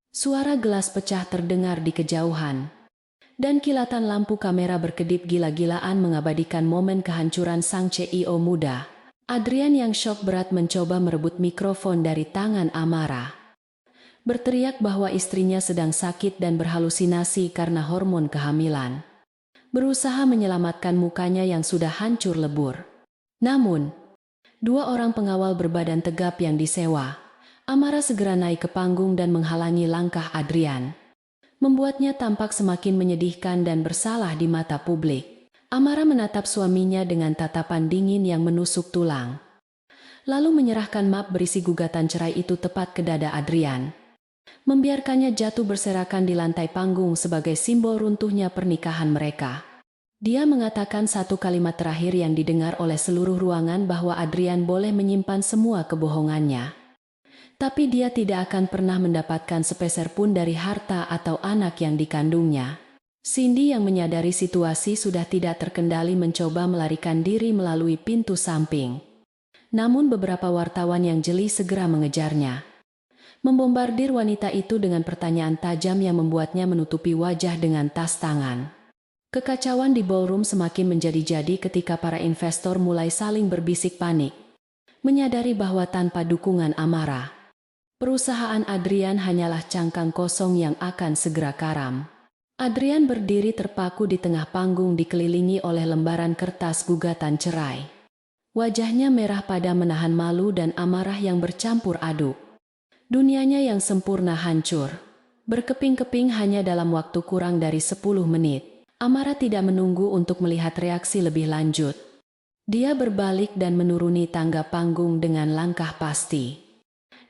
Suara gelas pecah terdengar di kejauhan, dan kilatan lampu kamera berkedip gila-gilaan mengabadikan momen kehancuran sang CEO muda. Adrian yang syok berat mencoba merebut mikrofon dari tangan Amara, berteriak bahwa istrinya sedang sakit dan berhalusinasi karena hormon kehamilan. Berusaha menyelamatkan mukanya yang sudah hancur lebur. Namun, dua orang pengawal berbadan tegap yang disewa, Amara segera naik ke panggung dan menghalangi langkah Adrian, membuatnya tampak semakin menyedihkan dan bersalah di mata publik. Amara menatap suaminya dengan tatapan dingin yang menusuk tulang, lalu menyerahkan map berisi gugatan cerai itu tepat ke dada Adrian, membiarkannya jatuh berserakan di lantai panggung sebagai simbol runtuhnya pernikahan mereka. Dia mengatakan satu kalimat terakhir yang didengar oleh seluruh ruangan bahwa Adrian boleh menyimpan semua kebohongannya, tapi dia tidak akan pernah mendapatkan sepeser pun dari harta atau anak yang dikandungnya. Cindy yang menyadari situasi sudah tidak terkendali mencoba melarikan diri melalui pintu samping. Namun beberapa wartawan yang jeli segera mengejarnya, membombardir wanita itu dengan pertanyaan tajam yang membuatnya menutupi wajah dengan tas tangan. Kekacauan di ballroom semakin menjadi-jadi ketika para investor mulai saling berbisik panik, menyadari bahwa tanpa dukungan Amara, perusahaan Adrian hanyalah cangkang kosong yang akan segera karam. Adrian berdiri terpaku di tengah panggung dikelilingi oleh lembaran kertas gugatan cerai. Wajahnya merah padam menahan malu dan amarah yang bercampur aduk. Dunianya yang sempurna hancur, berkeping-keping hanya dalam waktu kurang dari 10 menit. Amara tidak menunggu untuk melihat reaksi lebih lanjut. Dia berbalik dan menuruni tangga panggung dengan langkah pasti.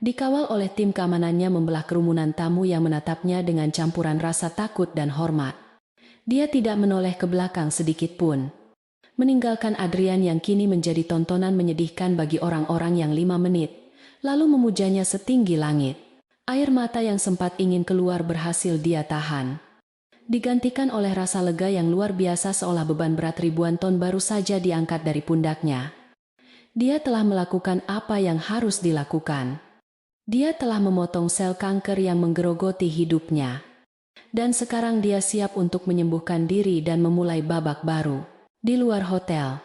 Dikawal oleh tim keamanannya membelah kerumunan tamu yang menatapnya dengan campuran rasa takut dan hormat. Dia tidak menoleh ke belakang sedikit pun, meninggalkan Adrian yang kini menjadi tontonan menyedihkan bagi orang-orang yang 5 menit, lalu memujanya setinggi langit. Air mata yang sempat ingin keluar berhasil dia tahan, digantikan oleh rasa lega yang luar biasa seolah beban berat ribuan ton baru saja diangkat dari pundaknya. Dia telah melakukan apa yang harus dilakukan. Dia telah memotong sel kanker yang menggerogoti hidupnya. Dan sekarang dia siap untuk menyembuhkan diri dan memulai babak baru. Di luar hotel,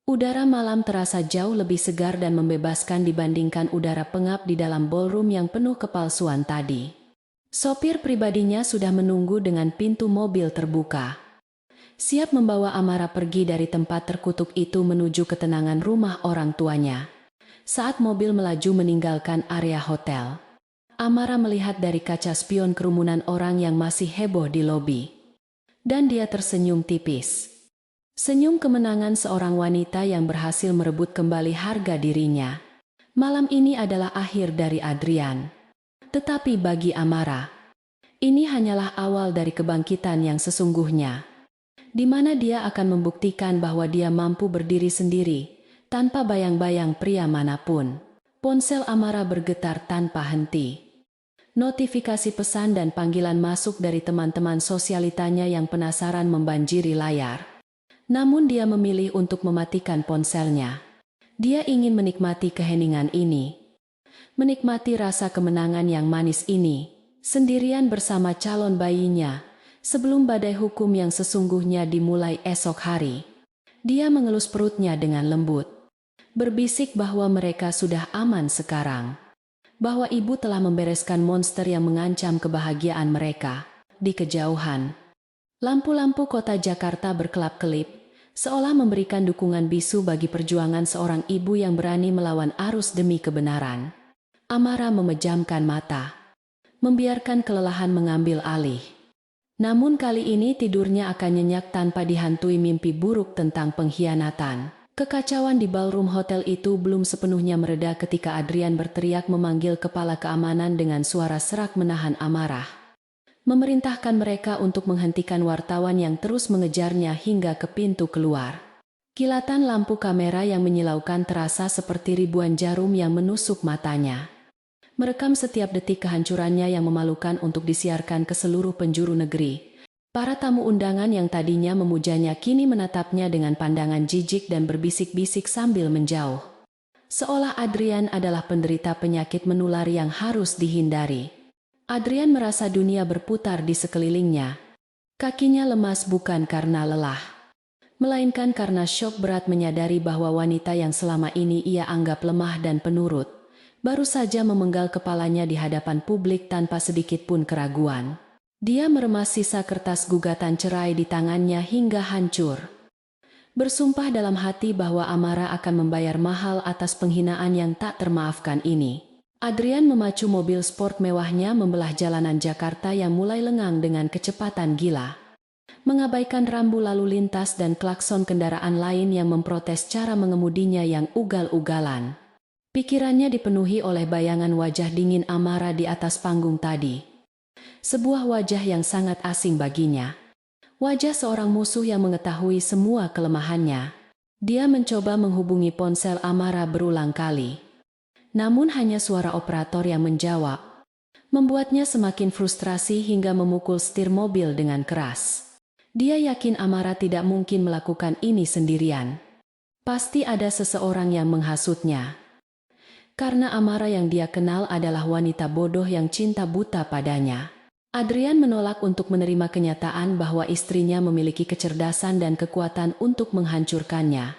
udara malam terasa jauh lebih segar dan membebaskan dibandingkan udara pengap di dalam ballroom yang penuh kepalsuan tadi. Sopir pribadinya sudah menunggu dengan pintu mobil terbuka, siap membawa Amara pergi dari tempat terkutuk itu menuju ketenangan rumah orang tuanya. Saat mobil melaju meninggalkan area hotel, Amara melihat dari kaca spion kerumunan orang yang masih heboh di lobi. Dan dia tersenyum tipis. Senyum kemenangan seorang wanita yang berhasil merebut kembali harga dirinya. Malam ini adalah akhir dari Adrian. Tetapi bagi Amara, ini hanyalah awal dari kebangkitan yang sesungguhnya, di mana dia akan membuktikan bahwa dia mampu berdiri sendiri, tanpa bayang-bayang pria manapun. Ponsel Amara bergetar tanpa henti. Notifikasi pesan dan panggilan masuk dari teman-teman sosialitanya yang penasaran membanjiri layar. Namun dia memilih untuk mematikan ponselnya. Dia ingin menikmati keheningan ini. Menikmati rasa kemenangan yang manis ini, sendirian bersama calon bayinya, sebelum badai hukum yang sesungguhnya dimulai esok hari. Dia mengelus perutnya dengan lembut, berbisik bahwa mereka sudah aman sekarang, bahwa ibu telah membereskan monster yang mengancam kebahagiaan mereka. Di kejauhan, lampu-lampu kota Jakarta berkelap-kelip, seolah memberikan dukungan bisu bagi perjuangan seorang ibu yang berani melawan arus demi kebenaran. Amara memejamkan mata, membiarkan kelelahan mengambil alih. Namun kali ini tidurnya akan nyenyak tanpa dihantui mimpi buruk tentang pengkhianatan. Kekacauan di ballroom hotel itu belum sepenuhnya mereda ketika Adrian berteriak memanggil kepala keamanan dengan suara serak menahan amarah. Memerintahkan mereka untuk menghentikan wartawan yang terus mengejarnya hingga ke pintu keluar. Kilatan lampu kamera yang menyilaukan terasa seperti ribuan jarum yang menusuk matanya. Merekam setiap detik kehancurannya yang memalukan untuk disiarkan ke seluruh penjuru negeri. Para tamu undangan yang tadinya memujanya kini menatapnya dengan pandangan jijik dan berbisik-bisik sambil menjauh. Seolah Adrian adalah penderita penyakit menular yang harus dihindari. Adrian merasa dunia berputar di sekelilingnya. Kakinya lemas bukan karena lelah, melainkan karena syok berat menyadari bahwa wanita yang selama ini ia anggap lemah dan penurut, baru saja memenggal kepalanya di hadapan publik tanpa sedikit pun keraguan. Dia meremas sisa kertas gugatan cerai di tangannya hingga hancur. Bersumpah dalam hati bahwa Amara akan membayar mahal atas penghinaan yang tak termaafkan ini. Adrian memacu mobil sport mewahnya membelah jalanan Jakarta yang mulai lengang dengan kecepatan gila. Mengabaikan rambu lalu lintas dan klakson kendaraan lain yang memprotes cara mengemudinya yang ugal-ugalan. Pikirannya dipenuhi oleh bayangan wajah dingin Amara di atas panggung tadi. Sebuah wajah yang sangat asing baginya. Wajah seorang musuh yang mengetahui semua kelemahannya. Dia mencoba menghubungi ponsel Amara berulang kali. Namun hanya suara operator yang menjawab. Membuatnya semakin frustrasi hingga memukul setir mobil dengan keras. Dia yakin Amara tidak mungkin melakukan ini sendirian. Pasti ada seseorang yang menghasutnya. Karena Amara yang dia kenal adalah wanita bodoh yang cinta buta padanya. Adrian menolak untuk menerima kenyataan bahwa istrinya memiliki kecerdasan dan kekuatan untuk menghancurkannya.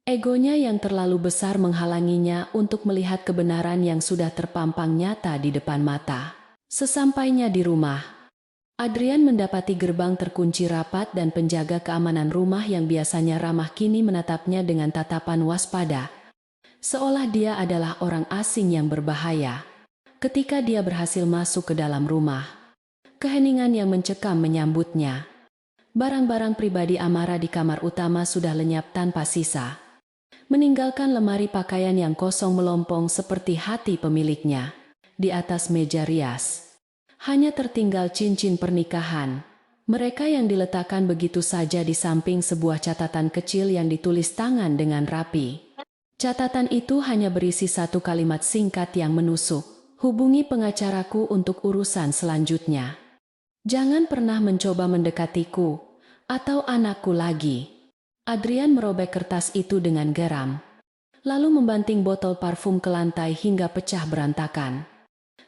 Egonya yang terlalu besar menghalanginya untuk melihat kebenaran yang sudah terpampang nyata di depan mata. Sesampainya di rumah, Adrian mendapati gerbang terkunci rapat dan penjaga keamanan rumah yang biasanya ramah kini menatapnya dengan tatapan waspada. Seolah dia adalah orang asing yang berbahaya. Ketika dia berhasil masuk ke dalam rumah, keheningan yang mencekam menyambutnya. Barang-barang pribadi Amara di kamar utama sudah lenyap tanpa sisa, meninggalkan lemari pakaian yang kosong melompong seperti hati pemiliknya. Di atas meja rias, hanya tertinggal cincin pernikahan. Mereka yang diletakkan begitu saja di samping sebuah catatan kecil yang ditulis tangan dengan rapi. Catatan itu hanya berisi satu kalimat singkat yang menusuk. Hubungi pengacaraku untuk urusan selanjutnya. Jangan pernah mencoba mendekatiku, atau anakku lagi. Adrian merobek kertas itu dengan geram, lalu membanting botol parfum ke lantai hingga pecah berantakan,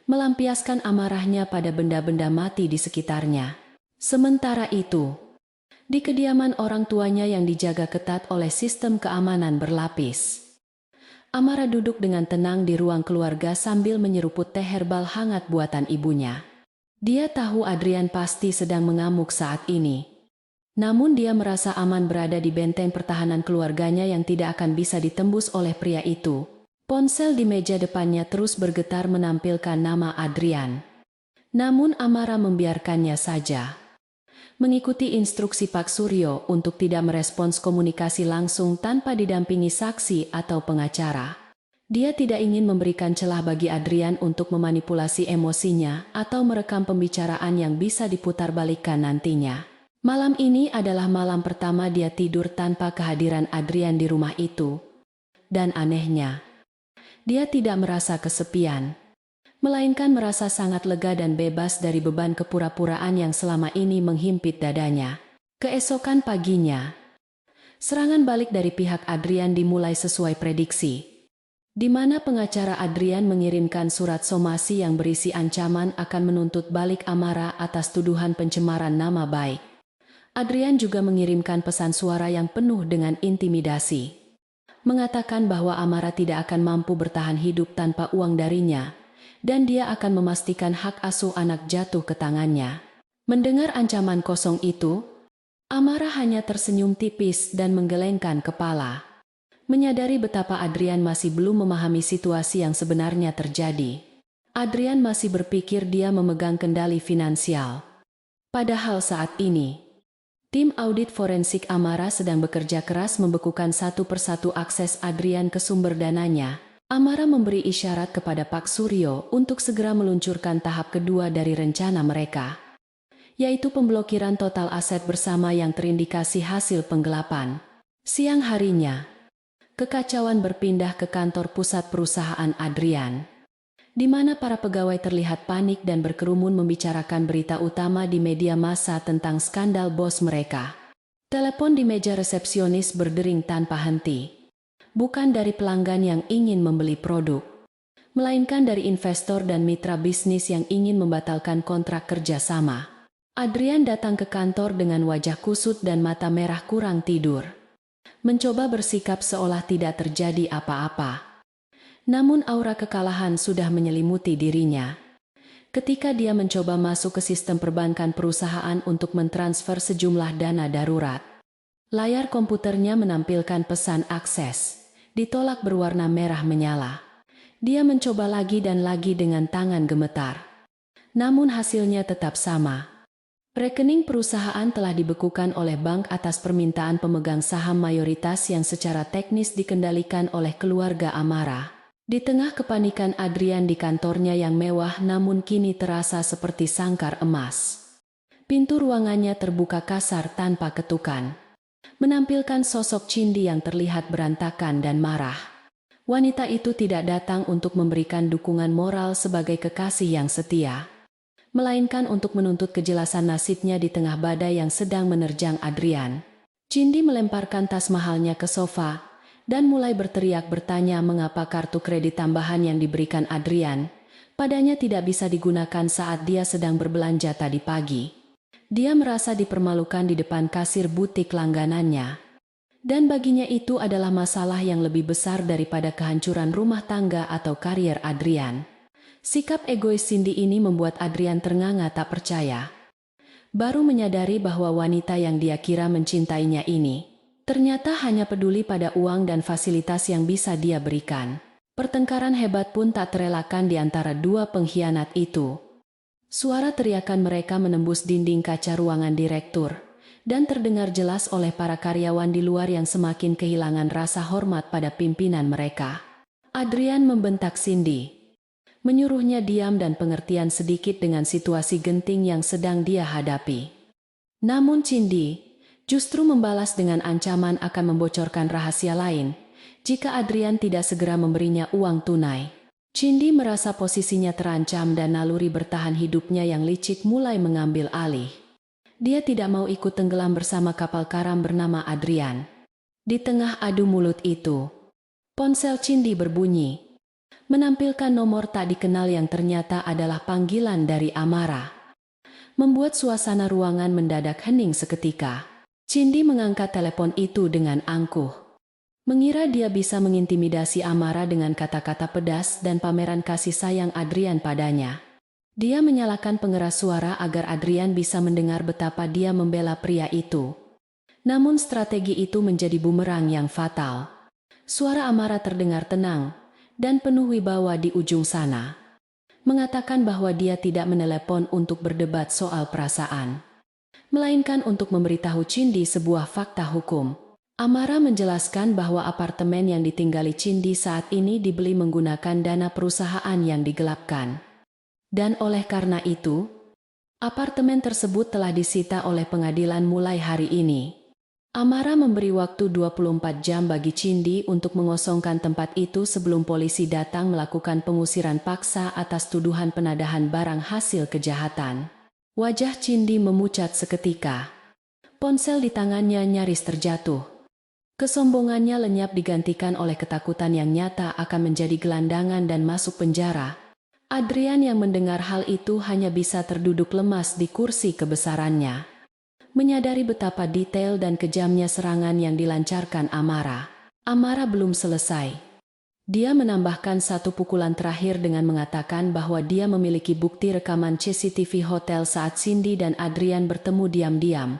melampiaskan amarahnya pada benda-benda mati di sekitarnya. Sementara itu, di kediaman orang tuanya yang dijaga ketat oleh sistem keamanan berlapis, Amara duduk dengan tenang di ruang keluarga sambil menyeruput teh herbal hangat buatan ibunya. Dia tahu Adrian pasti sedang mengamuk saat ini. Namun dia merasa aman berada di benteng pertahanan keluarganya yang tidak akan bisa ditembus oleh pria itu. Ponsel di meja depannya terus bergetar menampilkan nama Adrian. Namun Amara membiarkannya saja. Mengikuti instruksi Pak Suryo untuk tidak merespons komunikasi langsung tanpa didampingi saksi atau pengacara. Dia tidak ingin memberikan celah bagi Adrian untuk memanipulasi emosinya atau merekam pembicaraan yang bisa diputarbalikkan nantinya. Malam ini adalah malam pertama dia tidur tanpa kehadiran Adrian di rumah itu. Dan anehnya, dia tidak merasa kesepian, melainkan merasa sangat lega dan bebas dari beban kepura-puraan yang selama ini menghimpit dadanya. Keesokan paginya, serangan balik dari pihak Adrian dimulai sesuai prediksi, di mana pengacara Adrian mengirimkan surat somasi yang berisi ancaman akan menuntut balik Amara atas tuduhan pencemaran nama baik. Adrian juga mengirimkan pesan suara yang penuh dengan intimidasi, mengatakan bahwa Amara tidak akan mampu bertahan hidup tanpa uang darinya, dan dia akan memastikan hak asuh anak jatuh ke tangannya. Mendengar ancaman kosong itu, Amara hanya tersenyum tipis dan menggelengkan kepala. Menyadari betapa Adrian masih belum memahami situasi yang sebenarnya terjadi. Adrian masih berpikir dia memegang kendali finansial. Padahal saat ini, tim audit forensik Amara sedang bekerja keras membekukan satu persatu akses Adrian ke sumber dananya. Amara memberi isyarat kepada Pak Suryo untuk segera meluncurkan tahap kedua dari rencana mereka, yaitu pemblokiran total aset bersama yang terindikasi hasil penggelapan. Siang harinya, kekacauan berpindah ke kantor pusat perusahaan Adrian, di mana para pegawai terlihat panik dan berkerumun membicarakan berita utama di media massa tentang skandal bos mereka. Telepon di meja resepsionis berdering tanpa henti. Bukan dari pelanggan yang ingin membeli produk, melainkan dari investor dan mitra bisnis yang ingin membatalkan kontrak kerjasama. Adrian datang ke kantor dengan wajah kusut dan mata merah kurang tidur, mencoba bersikap seolah tidak terjadi apa-apa. Namun aura kekalahan sudah menyelimuti dirinya. Ketika dia mencoba masuk ke sistem perbankan perusahaan untuk mentransfer sejumlah dana darurat, layar komputernya menampilkan pesan akses ditolak berwarna merah menyala. Dia mencoba lagi dan lagi dengan tangan gemetar. Namun hasilnya tetap sama. Rekening perusahaan telah dibekukan oleh bank atas permintaan pemegang saham mayoritas yang secara teknis dikendalikan oleh keluarga Amara. Di tengah kepanikan Adrian di kantornya yang mewah namun kini terasa seperti sangkar emas, pintu ruangannya terbuka kasar tanpa ketukan, menampilkan sosok Cindy yang terlihat berantakan dan marah. Wanita itu tidak datang untuk memberikan dukungan moral sebagai kekasih yang setia, melainkan untuk menuntut kejelasan nasibnya di tengah badai yang sedang menerjang Adrian. Cindy melemparkan tas mahalnya ke sofa dan mulai berteriak bertanya mengapa kartu kredit tambahan yang diberikan Adrian padanya tidak bisa digunakan saat dia sedang berbelanja tadi pagi. Dia merasa dipermalukan di depan kasir butik langganannya. Dan baginya itu adalah masalah yang lebih besar daripada kehancuran rumah tangga atau karier Adrian. Sikap egois Cindy ini membuat Adrian ternganga tak percaya. Baru menyadari bahwa wanita yang dia kira mencintainya ini ternyata hanya peduli pada uang dan fasilitas yang bisa dia berikan. Pertengkaran hebat pun tak terelakkan di antara dua pengkhianat itu. Suara teriakan mereka menembus dinding kaca ruangan direktur dan terdengar jelas oleh para karyawan di luar yang semakin kehilangan rasa hormat pada pimpinan mereka. Adrian membentak Cindy, menyuruhnya diam dan pengertian sedikit dengan situasi genting yang sedang dia hadapi. Namun Cindy justru membalas dengan ancaman akan membocorkan rahasia lain jika Adrian tidak segera memberinya uang tunai. Cindy merasa posisinya terancam dan naluri bertahan hidupnya yang licik mulai mengambil alih. Dia tidak mau ikut tenggelam bersama kapal karam bernama Adrian. Di tengah adu mulut itu, ponsel Cindy berbunyi, menampilkan nomor tak dikenal yang ternyata adalah panggilan dari Amara. Membuat suasana ruangan mendadak hening seketika. Cindy mengangkat telepon itu dengan angkuh, mengira dia bisa mengintimidasi Amara dengan kata-kata pedas dan pameran kasih sayang Adrian padanya. Dia menyalakan pengeras suara agar Adrian bisa mendengar betapa dia membela pria itu. Namun strategi itu menjadi bumerang yang fatal. Suara Amara terdengar tenang dan penuh wibawa di ujung sana, mengatakan bahwa dia tidak menelepon untuk berdebat soal perasaan, melainkan untuk memberitahu Cindy sebuah fakta hukum. Amara menjelaskan bahwa apartemen yang ditinggali Cindy saat ini dibeli menggunakan dana perusahaan yang digelapkan. Dan oleh karena itu, apartemen tersebut telah disita oleh pengadilan mulai hari ini. Amara memberi waktu 24 jam bagi Cindy untuk mengosongkan tempat itu sebelum polisi datang melakukan pengusiran paksa atas tuduhan penadahan barang hasil kejahatan. Wajah Cindy memucat seketika. Ponsel di tangannya nyaris terjatuh. Kesombongannya lenyap digantikan oleh ketakutan yang nyata akan menjadi gelandangan dan masuk penjara. Adrian yang mendengar hal itu hanya bisa terduduk lemas di kursi kebesarannya, menyadari betapa detail dan kejamnya serangan yang dilancarkan Amara. Amara belum selesai. Dia menambahkan satu pukulan terakhir dengan mengatakan bahwa dia memiliki bukti rekaman CCTV hotel saat Cindy dan Adrian bertemu diam-diam,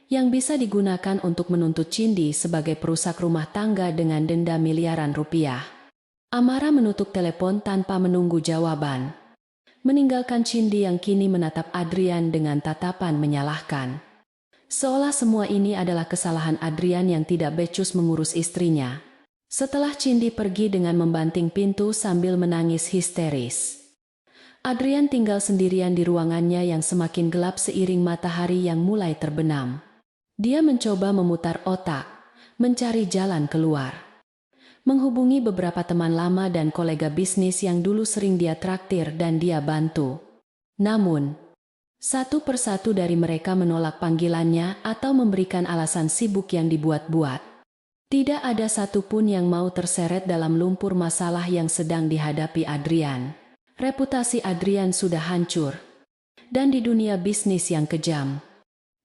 yang bisa digunakan untuk menuntut Cindy sebagai perusak rumah tangga dengan denda miliaran rupiah. Amara menutup telepon tanpa menunggu jawaban. meninggalkan Cindy yang kini menatap Adrian dengan tatapan menyalahkan. Seolah semua ini adalah kesalahan Adrian yang tidak becus mengurus istrinya. Setelah Cindy pergi dengan membanting pintu sambil menangis histeris, Adrian tinggal sendirian di ruangannya yang semakin gelap seiring matahari yang mulai terbenam. Dia mencoba memutar otak, mencari jalan keluar. Menghubungi beberapa teman lama dan kolega bisnis yang dulu sering dia traktir dan dia bantu. Namun, satu persatu dari mereka menolak panggilannya atau memberikan alasan sibuk yang dibuat-buat. Tidak ada satupun yang mau terseret dalam lumpur masalah yang sedang dihadapi Adrian. Reputasi Adrian sudah hancur. Dan di dunia bisnis yang kejam,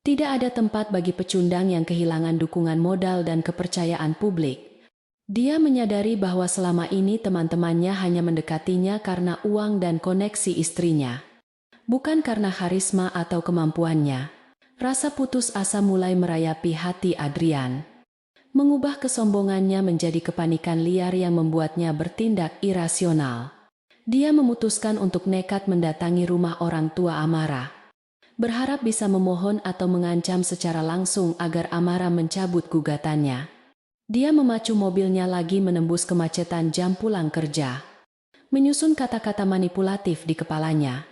tidak ada tempat bagi pecundang yang kehilangan dukungan modal dan kepercayaan publik. Dia menyadari bahwa selama ini teman-temannya hanya mendekatinya karena uang dan koneksi istrinya, bukan karena karisma atau kemampuannya. Rasa putus asa mulai merayapi hati Adrian, mengubah kesombongannya menjadi kepanikan liar yang membuatnya bertindak irasional. Dia memutuskan untuk nekat mendatangi rumah orang tua Amara, berharap bisa memohon atau mengancam secara langsung agar Amara mencabut gugatannya. Dia memacu mobilnya lagi menembus kemacetan jam pulang kerja, menyusun kata-kata manipulatif di kepalanya,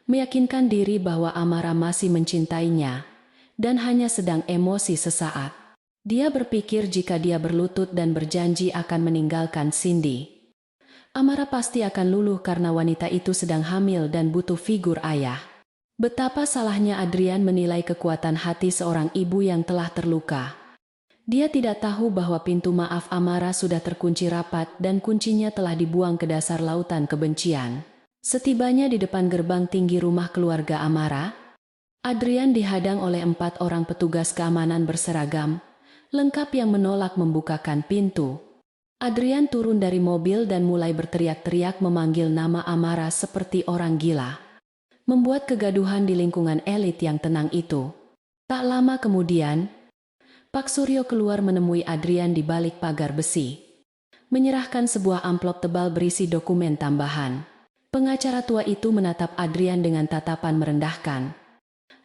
meyakinkan diri bahwa Amara masih mencintainya dan hanya sedang emosi sesaat. Dia berpikir jika dia berlutut dan berjanji akan meninggalkan Cindy, Amara pasti akan luluh karena wanita itu sedang hamil dan butuh figur ayah. Betapa salahnya Adrian menilai kekuatan hati seorang ibu yang telah terluka. Dia tidak tahu bahwa pintu maaf Amara sudah terkunci rapat dan kuncinya telah dibuang ke dasar lautan kebencian. Setibanya di depan gerbang tinggi rumah keluarga Amara, Adrian dihadang oleh 4 orang petugas keamanan berseragam lengkap yang menolak membukakan pintu. Adrian turun dari mobil dan mulai berteriak-teriak memanggil nama Amara seperti orang gila, membuat kegaduhan di lingkungan elit yang tenang itu. Tak lama kemudian, Pak Suryo keluar menemui Adrian di balik pagar besi, menyerahkan sebuah amplop tebal berisi dokumen tambahan. Pengacara tua itu menatap Adrian dengan tatapan merendahkan,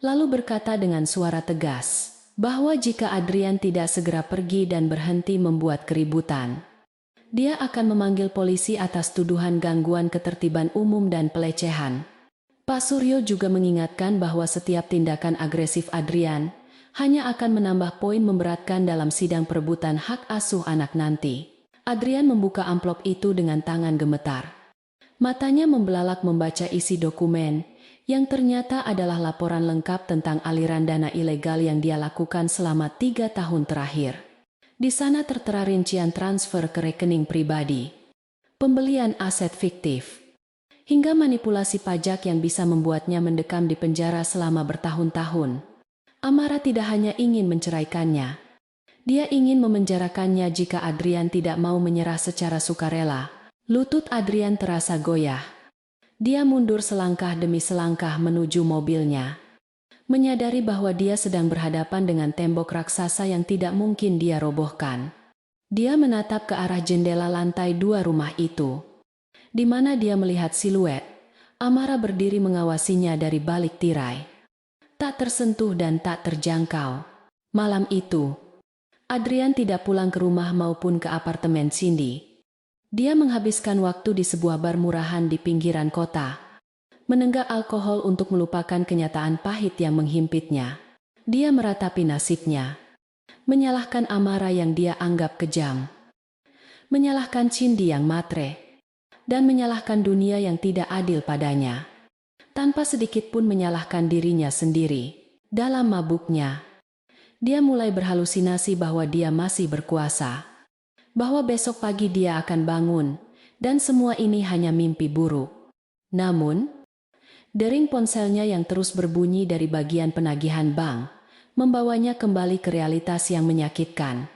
lalu berkata dengan suara tegas bahwa jika Adrian tidak segera pergi dan berhenti membuat keributan, dia akan memanggil polisi atas tuduhan gangguan ketertiban umum dan pelecehan. Pak Suryo juga mengingatkan bahwa setiap tindakan agresif Adrian hanya akan menambah poin memberatkan dalam sidang perebutan hak asuh anak nanti. Adrian membuka amplop itu dengan tangan gemetar. Matanya membelalak membaca isi dokumen, yang ternyata adalah laporan lengkap tentang aliran dana ilegal yang dia lakukan selama 3 tahun terakhir. Di sana tertera rincian transfer ke rekening pribadi, pembelian aset fiktif, hingga manipulasi pajak yang bisa membuatnya mendekam di penjara selama bertahun-tahun. Amara tidak hanya ingin menceraikannya, dia ingin memenjarakannya jika Adrian tidak mau menyerah secara sukarela. Lutut Adrian terasa goyah. Dia mundur selangkah demi selangkah menuju mobilnya, menyadari bahwa dia sedang berhadapan dengan tembok raksasa yang tidak mungkin dia robohkan. Dia menatap ke arah jendela lantai 2 rumah itu, di mana dia melihat siluet Amara berdiri mengawasinya dari balik tirai. Tak tersentuh dan tak terjangkau. Malam itu, Adrian tidak pulang ke rumah maupun ke apartemen Cindy. Dia menghabiskan waktu di sebuah bar murahan di pinggiran kota, menenggak alkohol untuk melupakan kenyataan pahit yang menghimpitnya. Dia meratapi nasibnya, menyalahkan Amara yang dia anggap kejam, menyalahkan Cindy yang matre, dan menyalahkan dunia yang tidak adil padanya. Tanpa sedikit pun menyalahkan dirinya sendiri. Dalam mabuknya, dia mulai berhalusinasi bahwa dia masih berkuasa, bahwa besok pagi dia akan bangun, dan semua ini hanya mimpi buruk. Namun, dering ponselnya yang terus berbunyi dari bagian penagihan bank membawanya kembali ke realitas yang menyakitkan,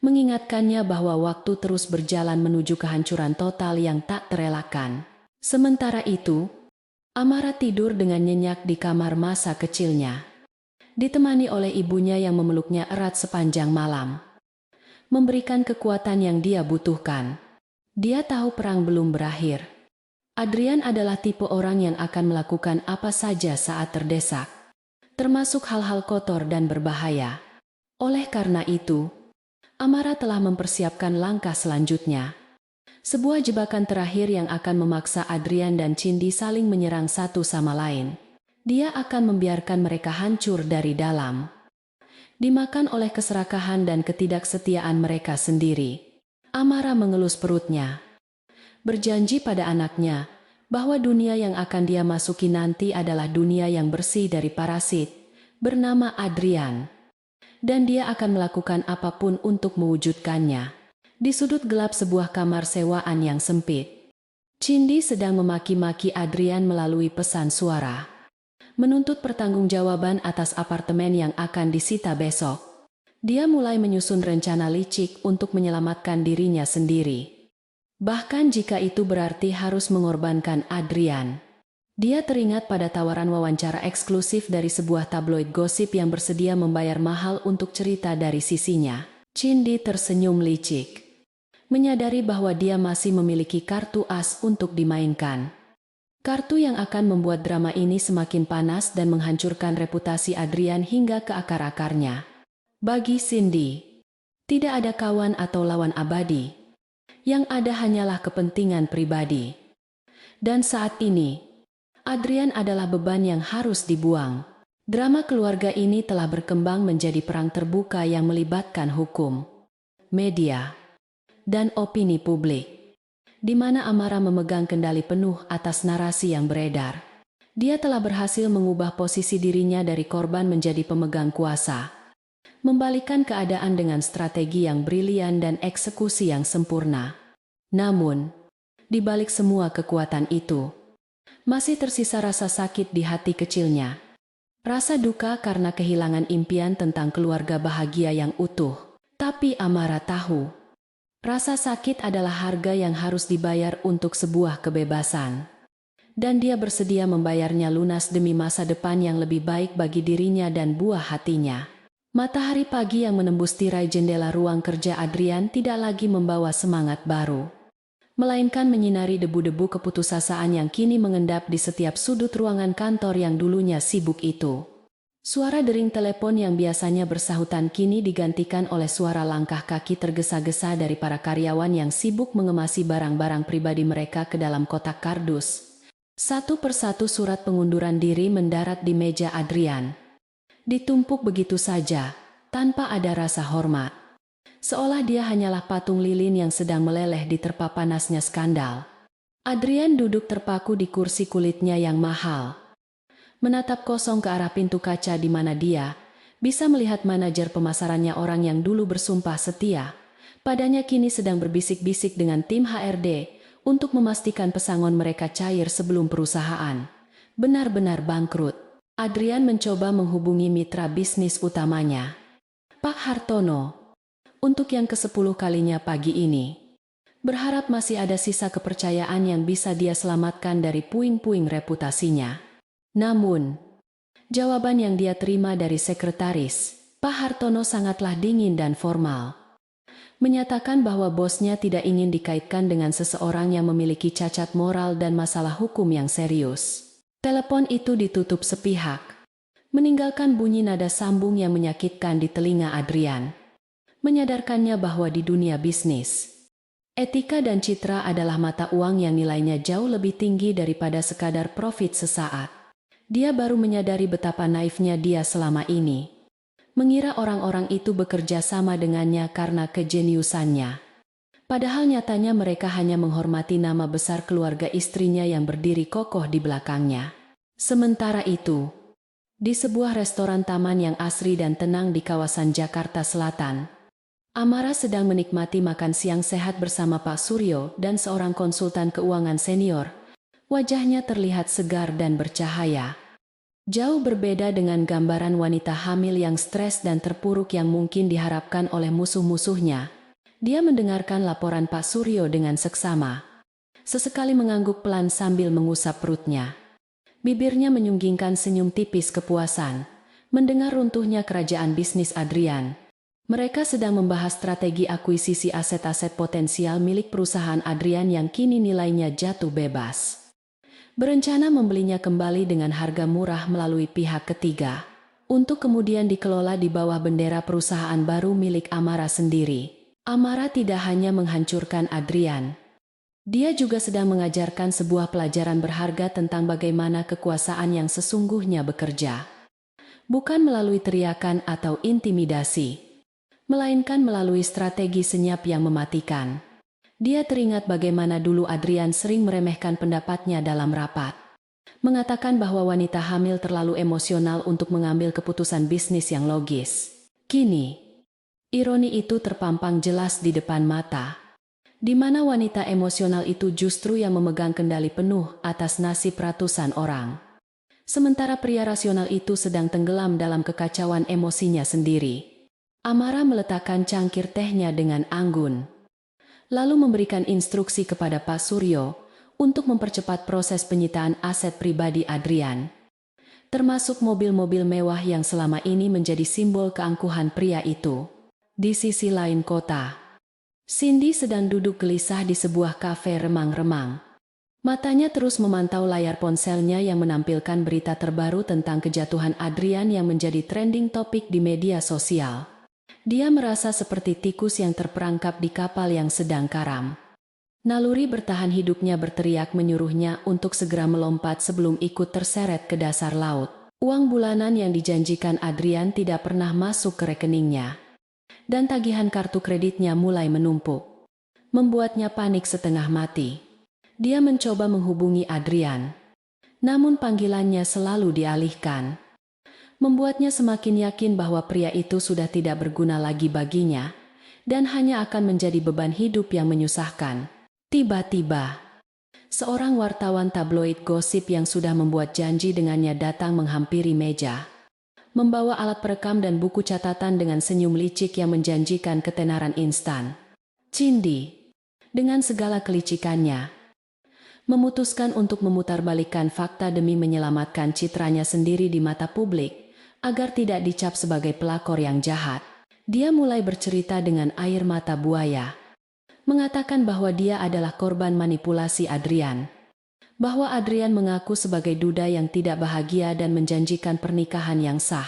mengingatkannya bahwa waktu terus berjalan menuju kehancuran total yang tak terelakkan. Sementara itu, Amara tidur dengan nyenyak di kamar masa kecilnya, ditemani oleh ibunya yang memeluknya erat sepanjang malam, memberikan kekuatan yang dia butuhkan. Dia tahu perang belum berakhir, Adrian adalah tipe orang yang akan melakukan apa saja saat terdesak, termasuk hal-hal kotor dan berbahaya. Oleh karena itu, Amara telah mempersiapkan langkah selanjutnya. Sebuah jebakan terakhir yang akan memaksa Adrian dan Cindy saling menyerang satu sama lain. Dia akan membiarkan mereka hancur dari dalam, dimakan oleh keserakahan dan ketidaksetiaan mereka sendiri. Amara mengelus perutnya, berjanji pada anaknya bahwa dunia yang akan dia masuki nanti adalah dunia yang bersih dari parasit, bernama Adrian. Dan dia akan melakukan apapun untuk mewujudkannya. Di sudut gelap sebuah kamar sewaan yang sempit, Cindy sedang memaki-maki Adrian melalui pesan suara, menuntut pertanggungjawaban atas apartemen yang akan disita besok. Dia mulai menyusun rencana licik untuk menyelamatkan dirinya sendiri. Bahkan jika itu berarti harus mengorbankan Adrian. Dia teringat pada tawaran wawancara eksklusif dari sebuah tabloid gosip yang bersedia membayar mahal untuk cerita dari sisinya. Cindy tersenyum licik, menyadari bahwa dia masih memiliki kartu as untuk dimainkan. Kartu yang akan membuat drama ini semakin panas dan menghancurkan reputasi Adrian hingga ke akar-akarnya. Bagi Cindy, tidak ada kawan atau lawan abadi. Yang ada hanyalah kepentingan pribadi. Dan saat ini, Adrian adalah beban yang harus dibuang. Drama keluarga ini telah berkembang menjadi perang terbuka yang melibatkan hukum, media, dan opini publik, di mana Amara memegang kendali penuh atas narasi yang beredar. Dia telah berhasil mengubah posisi dirinya dari korban menjadi pemegang kuasa, membalikkan keadaan dengan strategi yang brilian dan eksekusi yang sempurna. Namun, di balik semua kekuatan itu, masih tersisa rasa sakit di hati kecilnya. Rasa duka karena kehilangan impian tentang keluarga bahagia yang utuh. Tapi Amara tahu, rasa sakit adalah harga yang harus dibayar untuk sebuah kebebasan. Dan dia bersedia membayarnya lunas demi masa depan yang lebih baik bagi dirinya dan buah hatinya. Matahari pagi yang menembus tirai jendela ruang kerja Adrian tidak lagi membawa semangat baru, melainkan menyinari debu-debu keputusasaan yang kini mengendap di setiap sudut ruangan kantor yang dulunya sibuk itu. Suara dering telepon yang biasanya bersahutan kini digantikan oleh suara langkah kaki tergesa-gesa dari para karyawan yang sibuk mengemasi barang-barang pribadi mereka ke dalam kotak kardus. Satu persatu surat pengunduran diri mendarat di meja Adrian, ditumpuk begitu saja, tanpa ada rasa hormat. Seolah dia hanyalah patung lilin yang sedang meleleh di terpa panasnya skandal. Adrian duduk terpaku di kursi kulitnya yang mahal, menatap kosong ke arah pintu kaca di mana dia bisa melihat manajer pemasarannya, orang yang dulu bersumpah setia padanya kini sedang berbisik-bisik dengan tim HRD untuk memastikan pesangon mereka cair sebelum perusahaan benar-benar bangkrut. Adrian mencoba menghubungi mitra bisnis utamanya, Pak Hartono, untuk yang ke-10 kalinya pagi ini, berharap masih ada sisa kepercayaan yang bisa dia selamatkan dari puing-puing reputasinya. Namun, jawaban yang dia terima dari sekretaris, Pak Hartono, sangatlah dingin dan formal. Menyatakan bahwa bosnya tidak ingin dikaitkan dengan seseorang yang memiliki cacat moral dan masalah hukum yang serius. Telepon itu ditutup sepihak, meninggalkan bunyi nada sambung yang menyakitkan di telinga Adrian, menyadarkannya bahwa di dunia bisnis, etika dan citra adalah mata uang yang nilainya jauh lebih tinggi daripada sekadar profit sesaat. Dia baru menyadari betapa naifnya dia selama ini, mengira orang-orang itu bekerja sama dengannya karena kejeniusannya. Padahal nyatanya mereka hanya menghormati nama besar keluarga istrinya yang berdiri kokoh di belakangnya. Sementara itu, di sebuah restoran taman yang asri dan tenang di kawasan Jakarta Selatan, Amara sedang menikmati makan siang sehat bersama Pak Suryo dan seorang konsultan keuangan senior. Wajahnya terlihat segar dan bercahaya, jauh berbeda dengan gambaran wanita hamil yang stres dan terpuruk yang mungkin diharapkan oleh musuh-musuhnya. Dia mendengarkan laporan Pak Suryo dengan seksama, sesekali mengangguk pelan sambil mengusap perutnya. Bibirnya menyunggingkan senyum tipis kepuasan mendengar runtuhnya kerajaan bisnis Adrian. Mereka sedang membahas strategi akuisisi aset-aset potensial milik perusahaan Adrian yang kini nilainya jatuh bebas. Berencana membelinya kembali dengan harga murah melalui pihak ketiga, untuk kemudian dikelola di bawah bendera perusahaan baru milik Amara sendiri. Amara tidak hanya menghancurkan Adrian. Dia juga sedang mengajarkan sebuah pelajaran berharga tentang bagaimana kekuasaan yang sesungguhnya bekerja. Bukan melalui teriakan atau intimidasi, melainkan melalui strategi senyap yang mematikan. Dia teringat bagaimana dulu Adrian sering meremehkan pendapatnya dalam rapat. Mengatakan bahwa wanita hamil terlalu emosional untuk mengambil keputusan bisnis yang logis. Kini, ironi itu terpampang jelas di depan mata, di mana wanita emosional itu justru yang memegang kendali penuh atas nasib ratusan orang. Sementara pria rasional itu sedang tenggelam dalam kekacauan emosinya sendiri. Amara meletakkan cangkir tehnya dengan anggun, lalu memberikan instruksi kepada Pak Suryo untuk mempercepat proses penyitaan aset pribadi Adrian, termasuk mobil-mobil mewah yang selama ini menjadi simbol keangkuhan pria itu. Di sisi lain kota, Cindy sedang duduk gelisah di sebuah kafe remang-remang. Matanya terus memantau layar ponselnya yang menampilkan berita terbaru tentang kejatuhan Adrian yang menjadi trending topik di media sosial. Dia merasa seperti tikus yang terperangkap di kapal yang sedang karam. Naluri bertahan hidupnya berteriak menyuruhnya untuk segera melompat sebelum ikut terseret ke dasar laut. Uang bulanan yang dijanjikan Adrian tidak pernah masuk ke rekeningnya, dan tagihan kartu kreditnya mulai menumpuk, membuatnya panik setengah mati. Dia mencoba menghubungi Adrian, namun panggilannya selalu dialihkan, membuatnya semakin yakin bahwa pria itu sudah tidak berguna lagi baginya, dan hanya akan menjadi beban hidup yang menyusahkan. Tiba-tiba, seorang wartawan tabloid gosip yang sudah membuat janji dengannya datang menghampiri meja, membawa alat perekam dan buku catatan dengan senyum licik yang menjanjikan ketenaran instan. Cindy, dengan segala kelicikannya, memutuskan untuk memutarbalikkan fakta demi menyelamatkan citranya sendiri di mata publik, agar tidak dicap sebagai pelakor yang jahat. Dia mulai bercerita dengan air mata buaya, mengatakan bahwa dia adalah korban manipulasi Adrian, bahwa Adrian mengaku sebagai duda yang tidak bahagia dan menjanjikan pernikahan yang sah.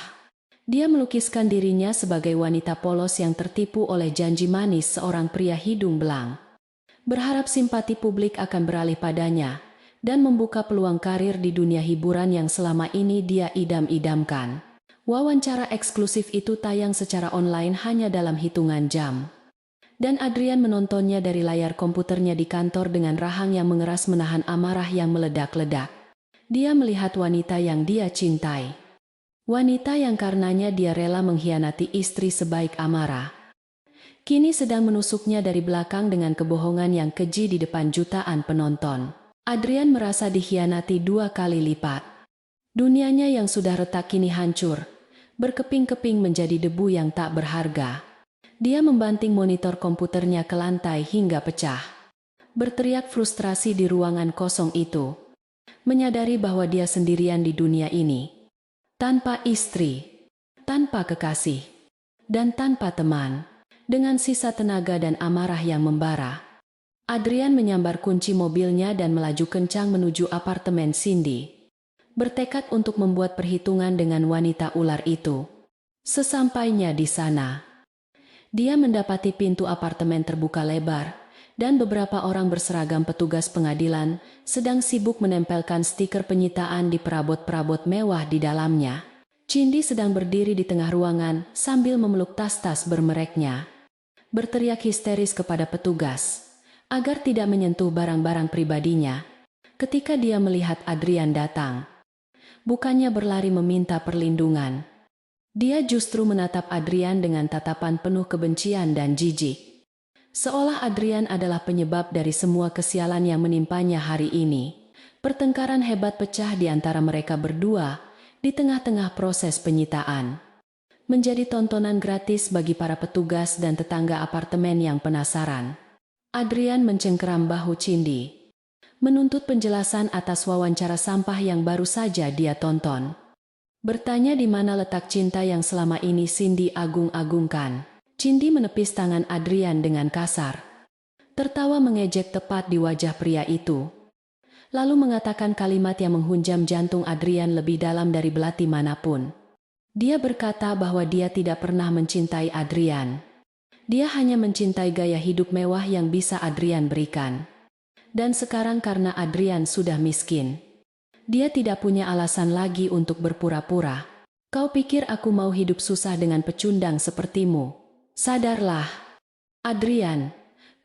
Dia melukiskan dirinya sebagai wanita polos yang tertipu oleh janji manis seorang pria hidung belang, berharap simpati publik akan beralih padanya dan membuka peluang karir di dunia hiburan yang selama ini dia idam-idamkan. Wawancara eksklusif itu tayang secara online hanya dalam hitungan jam, dan Adrian menontonnya dari layar komputernya di kantor dengan rahang yang mengeras menahan amarah yang meledak-ledak. Dia melihat wanita yang dia cintai, wanita yang karenanya dia rela mengkhianati istri sebaik Amara, kini sedang menusuknya dari belakang dengan kebohongan yang keji di depan jutaan penonton. Adrian merasa dikhianati 2 kali lipat. Dunianya yang sudah retak kini hancur, berkeping-keping menjadi debu yang tak berharga. Dia membanting monitor komputernya ke lantai hingga pecah, berteriak frustrasi di ruangan kosong itu, menyadari bahwa dia sendirian di dunia ini, tanpa istri, tanpa kekasih, dan tanpa teman. Dengan sisa tenaga dan amarah yang membara, Adrian menyambar kunci mobilnya dan melaju kencang menuju apartemen Cindy, bertekad untuk membuat perhitungan dengan wanita ular itu. Sesampainya di sana, dia mendapati pintu apartemen terbuka lebar, dan beberapa orang berseragam petugas pengadilan sedang sibuk menempelkan stiker penyitaan di perabot-perabot mewah di dalamnya. Cindy sedang berdiri di tengah ruangan sambil memeluk tas-tas bermereknya, berteriak histeris kepada petugas agar tidak menyentuh barang-barang pribadinya. Ketika dia melihat Adrian datang, bukannya berlari meminta perlindungan, dia justru menatap Adrian dengan tatapan penuh kebencian dan jijik, seolah Adrian adalah penyebab dari semua kesialan yang menimpanya hari ini. Pertengkaran hebat pecah di antara mereka berdua di tengah-tengah proses penyitaan, menjadi tontonan gratis bagi para petugas dan tetangga apartemen yang penasaran. Adrian mencengkeram bahu Cindy, menuntut penjelasan atas wawancara sampah yang baru saja dia tonton. Bertanya di mana letak cinta yang selama ini Cindy agung-agungkan. Cindy menepis tangan Adrian dengan kasar, tertawa mengejek tepat di wajah pria itu, lalu mengatakan kalimat yang menghunjam jantung Adrian lebih dalam dari belati manapun. Dia berkata bahwa dia tidak pernah mencintai Adrian. Dia hanya mencintai gaya hidup mewah yang bisa Adrian berikan. Dan sekarang karena Adrian sudah miskin, dia tidak punya alasan lagi untuk berpura-pura. Kau pikir aku mau hidup susah dengan pecundang sepertimu? Sadarlah, Adrian.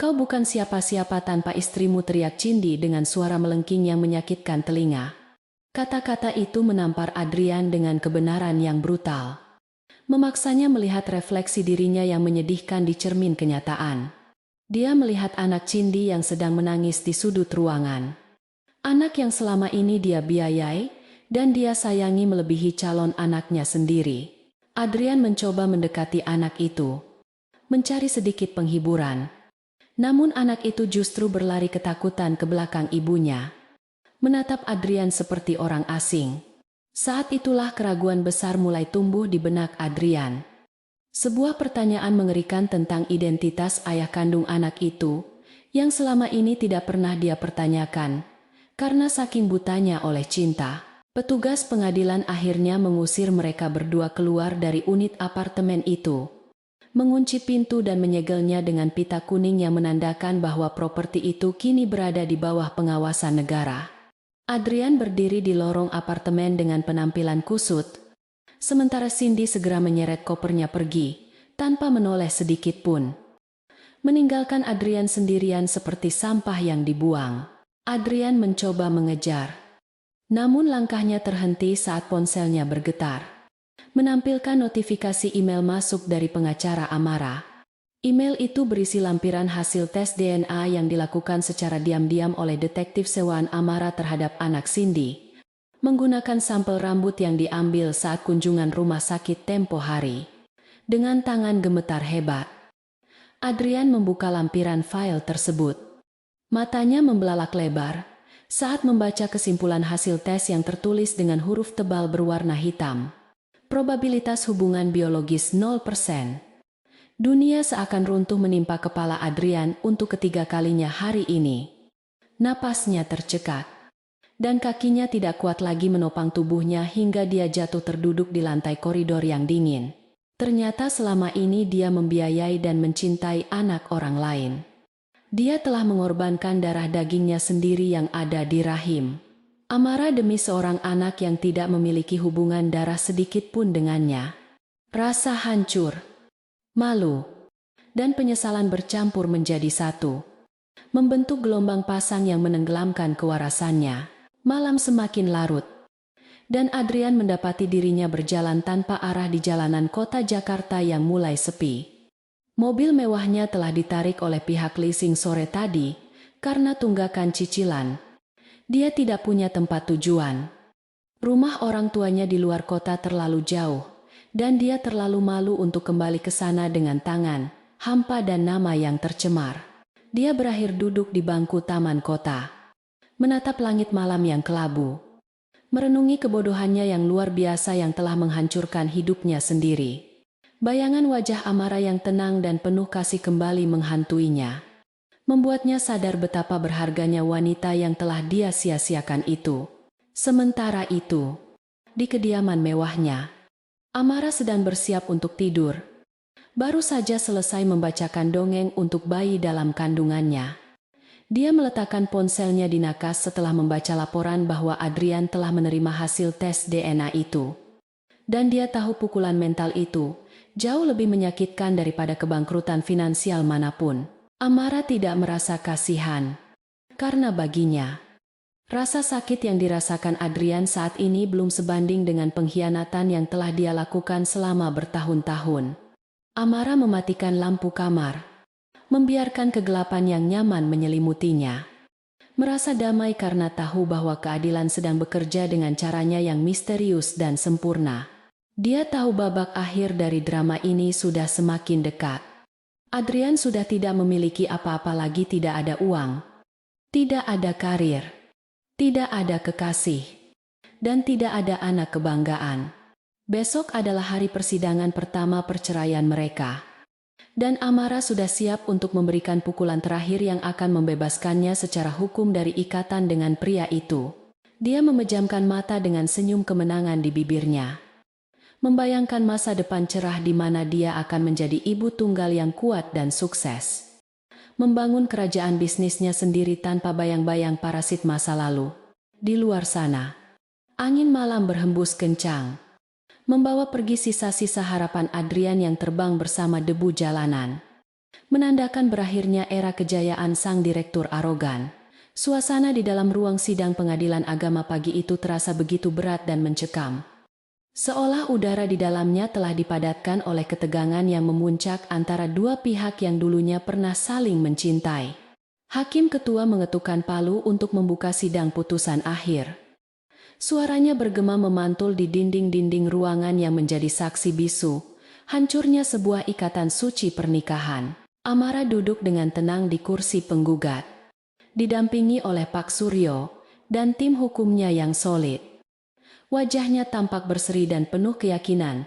Kau bukan siapa-siapa tanpa istrimu, teriak Cindy dengan suara melengking yang menyakitkan telinga. Kata-kata itu menampar Adrian dengan kebenaran yang brutal. Memaksanya melihat refleksi dirinya yang menyedihkan di cermin kenyataan. Dia melihat anak Cindy yang sedang menangis di sudut ruangan. Anak yang selama ini dia biayai dan dia sayangi melebihi calon anaknya sendiri. Adrian mencoba mendekati anak itu, mencari sedikit penghiburan. Namun anak itu justru berlari ketakutan ke belakang ibunya, menatap Adrian seperti orang asing. Saat itulah keraguan besar mulai tumbuh di benak Adrian. Sebuah pertanyaan mengerikan tentang identitas ayah kandung anak itu, yang selama ini tidak pernah dia pertanyakan, karena saking butanya oleh cinta. Petugas pengadilan akhirnya mengusir mereka berdua keluar dari unit apartemen itu, mengunci pintu dan menyegelnya dengan pita kuning yang menandakan bahwa properti itu kini berada di bawah pengawasan negara. Adrian berdiri di lorong apartemen dengan penampilan kusut, sementara Cindy segera menyeret kopernya pergi, tanpa menoleh sedikit pun. Meninggalkan Adrian sendirian seperti sampah yang dibuang. Adrian mencoba mengejar, namun langkahnya terhenti saat ponselnya bergetar, menampilkan notifikasi email masuk dari pengacara Amara. Email itu berisi lampiran hasil tes DNA yang dilakukan secara diam-diam oleh detektif sewaan Amara terhadap anak Cindy, menggunakan sampel rambut yang diambil saat kunjungan rumah sakit tempo hari. Dengan tangan gemetar hebat, Adrian membuka lampiran file tersebut. Matanya membelalak lebar saat membaca kesimpulan hasil tes yang tertulis dengan huruf tebal berwarna hitam. Probabilitas hubungan biologis 0%. Dunia seakan runtuh menimpa kepala Adrian untuk ketiga kalinya hari ini. Napasnya tercekat, dan kakinya tidak kuat lagi menopang tubuhnya hingga dia jatuh terduduk di lantai koridor yang dingin. Ternyata selama ini dia membiayai dan mencintai anak orang lain. Dia telah mengorbankan darah dagingnya sendiri yang ada di rahim Amara demi seorang anak yang tidak memiliki hubungan darah sedikit pun dengannya. Rasa hancur, malu, dan penyesalan bercampur menjadi satu, membentuk gelombang pasang yang menenggelamkan kewarasannya. Malam semakin larut, dan Adrian mendapati dirinya berjalan tanpa arah di jalanan kota Jakarta yang mulai sepi. Mobil mewahnya telah ditarik oleh pihak leasing sore tadi karena tunggakan cicilan. Dia tidak punya tempat tujuan. Rumah orang tuanya di luar kota terlalu jauh, dan dia terlalu malu untuk kembali ke sana dengan tangan hampa dan nama yang tercemar. Dia berakhir duduk di bangku taman kota, menatap langit malam yang kelabu, merenungi kebodohannya yang luar biasa yang telah menghancurkan hidupnya sendiri. Bayangan wajah Amara yang tenang dan penuh kasih kembali menghantuinya, membuatnya sadar betapa berharganya wanita yang telah dia sia-siakan itu. Sementara itu, di kediaman mewahnya, Amara sedang bersiap untuk tidur. Baru saja selesai membacakan dongeng untuk bayi dalam kandungannya. Dia meletakkan ponselnya di nakas setelah membaca laporan bahwa Adrian telah menerima hasil tes DNA itu. Dan dia tahu pukulan mental itu jauh lebih menyakitkan daripada kebangkrutan finansial manapun. Amara tidak merasa kasihan, karena baginya, rasa sakit yang dirasakan Adrian saat ini belum sebanding dengan pengkhianatan yang telah dia lakukan selama bertahun-tahun. Amara mematikan lampu kamar, membiarkan kegelapan yang nyaman menyelimutinya. Merasa damai karena tahu bahwa keadilan sedang bekerja dengan caranya yang misterius dan sempurna. Dia tahu babak akhir dari drama ini sudah semakin dekat. Adrian sudah tidak memiliki apa-apa lagi, tidak ada uang, tidak ada karir, tidak ada kekasih, dan tidak ada anak kebanggaan. Besok adalah hari persidangan pertama perceraian mereka. Dan Amara sudah siap untuk memberikan pukulan terakhir yang akan membebaskannya secara hukum dari ikatan dengan pria itu. Dia memejamkan mata dengan senyum kemenangan di bibirnya, membayangkan masa depan cerah di mana dia akan menjadi ibu tunggal yang kuat dan sukses. Membangun kerajaan bisnisnya sendiri tanpa bayang-bayang parasit masa lalu. Di luar sana, angin malam berhembus kencang, membawa pergi sisa-sisa harapan Adrian yang terbang bersama debu jalanan, menandakan berakhirnya era kejayaan sang direktur arogan. Suasana di dalam ruang sidang pengadilan agama pagi itu terasa begitu berat dan mencekam. Seolah udara di dalamnya telah dipadatkan oleh ketegangan yang memuncak antara dua pihak yang dulunya pernah saling mencintai. Hakim ketua mengetukkan palu untuk membuka sidang putusan akhir. Suaranya bergema memantul di dinding-dinding ruangan yang menjadi saksi bisu, hancurnya sebuah ikatan suci pernikahan. Amara duduk dengan tenang di kursi penggugat, didampingi oleh Pak Suryo dan tim hukumnya yang solid. Wajahnya tampak berseri dan penuh keyakinan,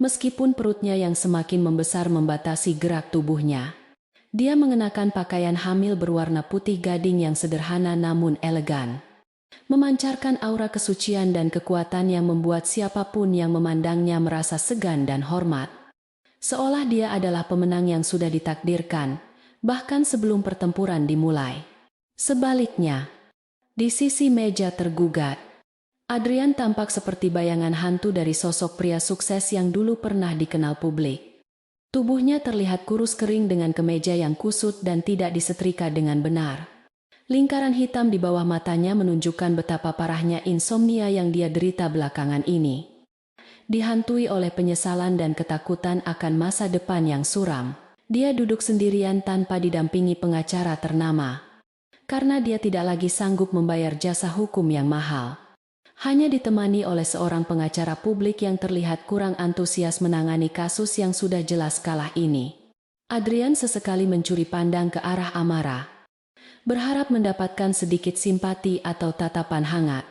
meskipun perutnya yang semakin membesar membatasi gerak tubuhnya. Dia mengenakan pakaian hamil berwarna putih gading yang sederhana namun elegan, memancarkan aura kesucian dan kekuatan yang membuat siapapun yang memandangnya merasa segan dan hormat. Seolah dia adalah pemenang yang sudah ditakdirkan, bahkan sebelum pertempuran dimulai. Sebaliknya, di sisi meja tergugat, Adrian tampak seperti bayangan hantu dari sosok pria sukses yang dulu pernah dikenal publik. Tubuhnya terlihat kurus kering dengan kemeja yang kusut dan tidak disetrika dengan benar. Lingkaran hitam di bawah matanya menunjukkan betapa parahnya insomnia yang dia derita belakangan ini. Dihantui oleh penyesalan dan ketakutan akan masa depan yang suram, dia duduk sendirian tanpa didampingi pengacara ternama. Karena dia tidak lagi sanggup membayar jasa hukum yang mahal. Hanya ditemani oleh seorang pengacara publik yang terlihat kurang antusias menangani kasus yang sudah jelas kalah ini. Adrian sesekali mencuri pandang ke arah Amara, berharap mendapatkan sedikit simpati atau tatapan hangat.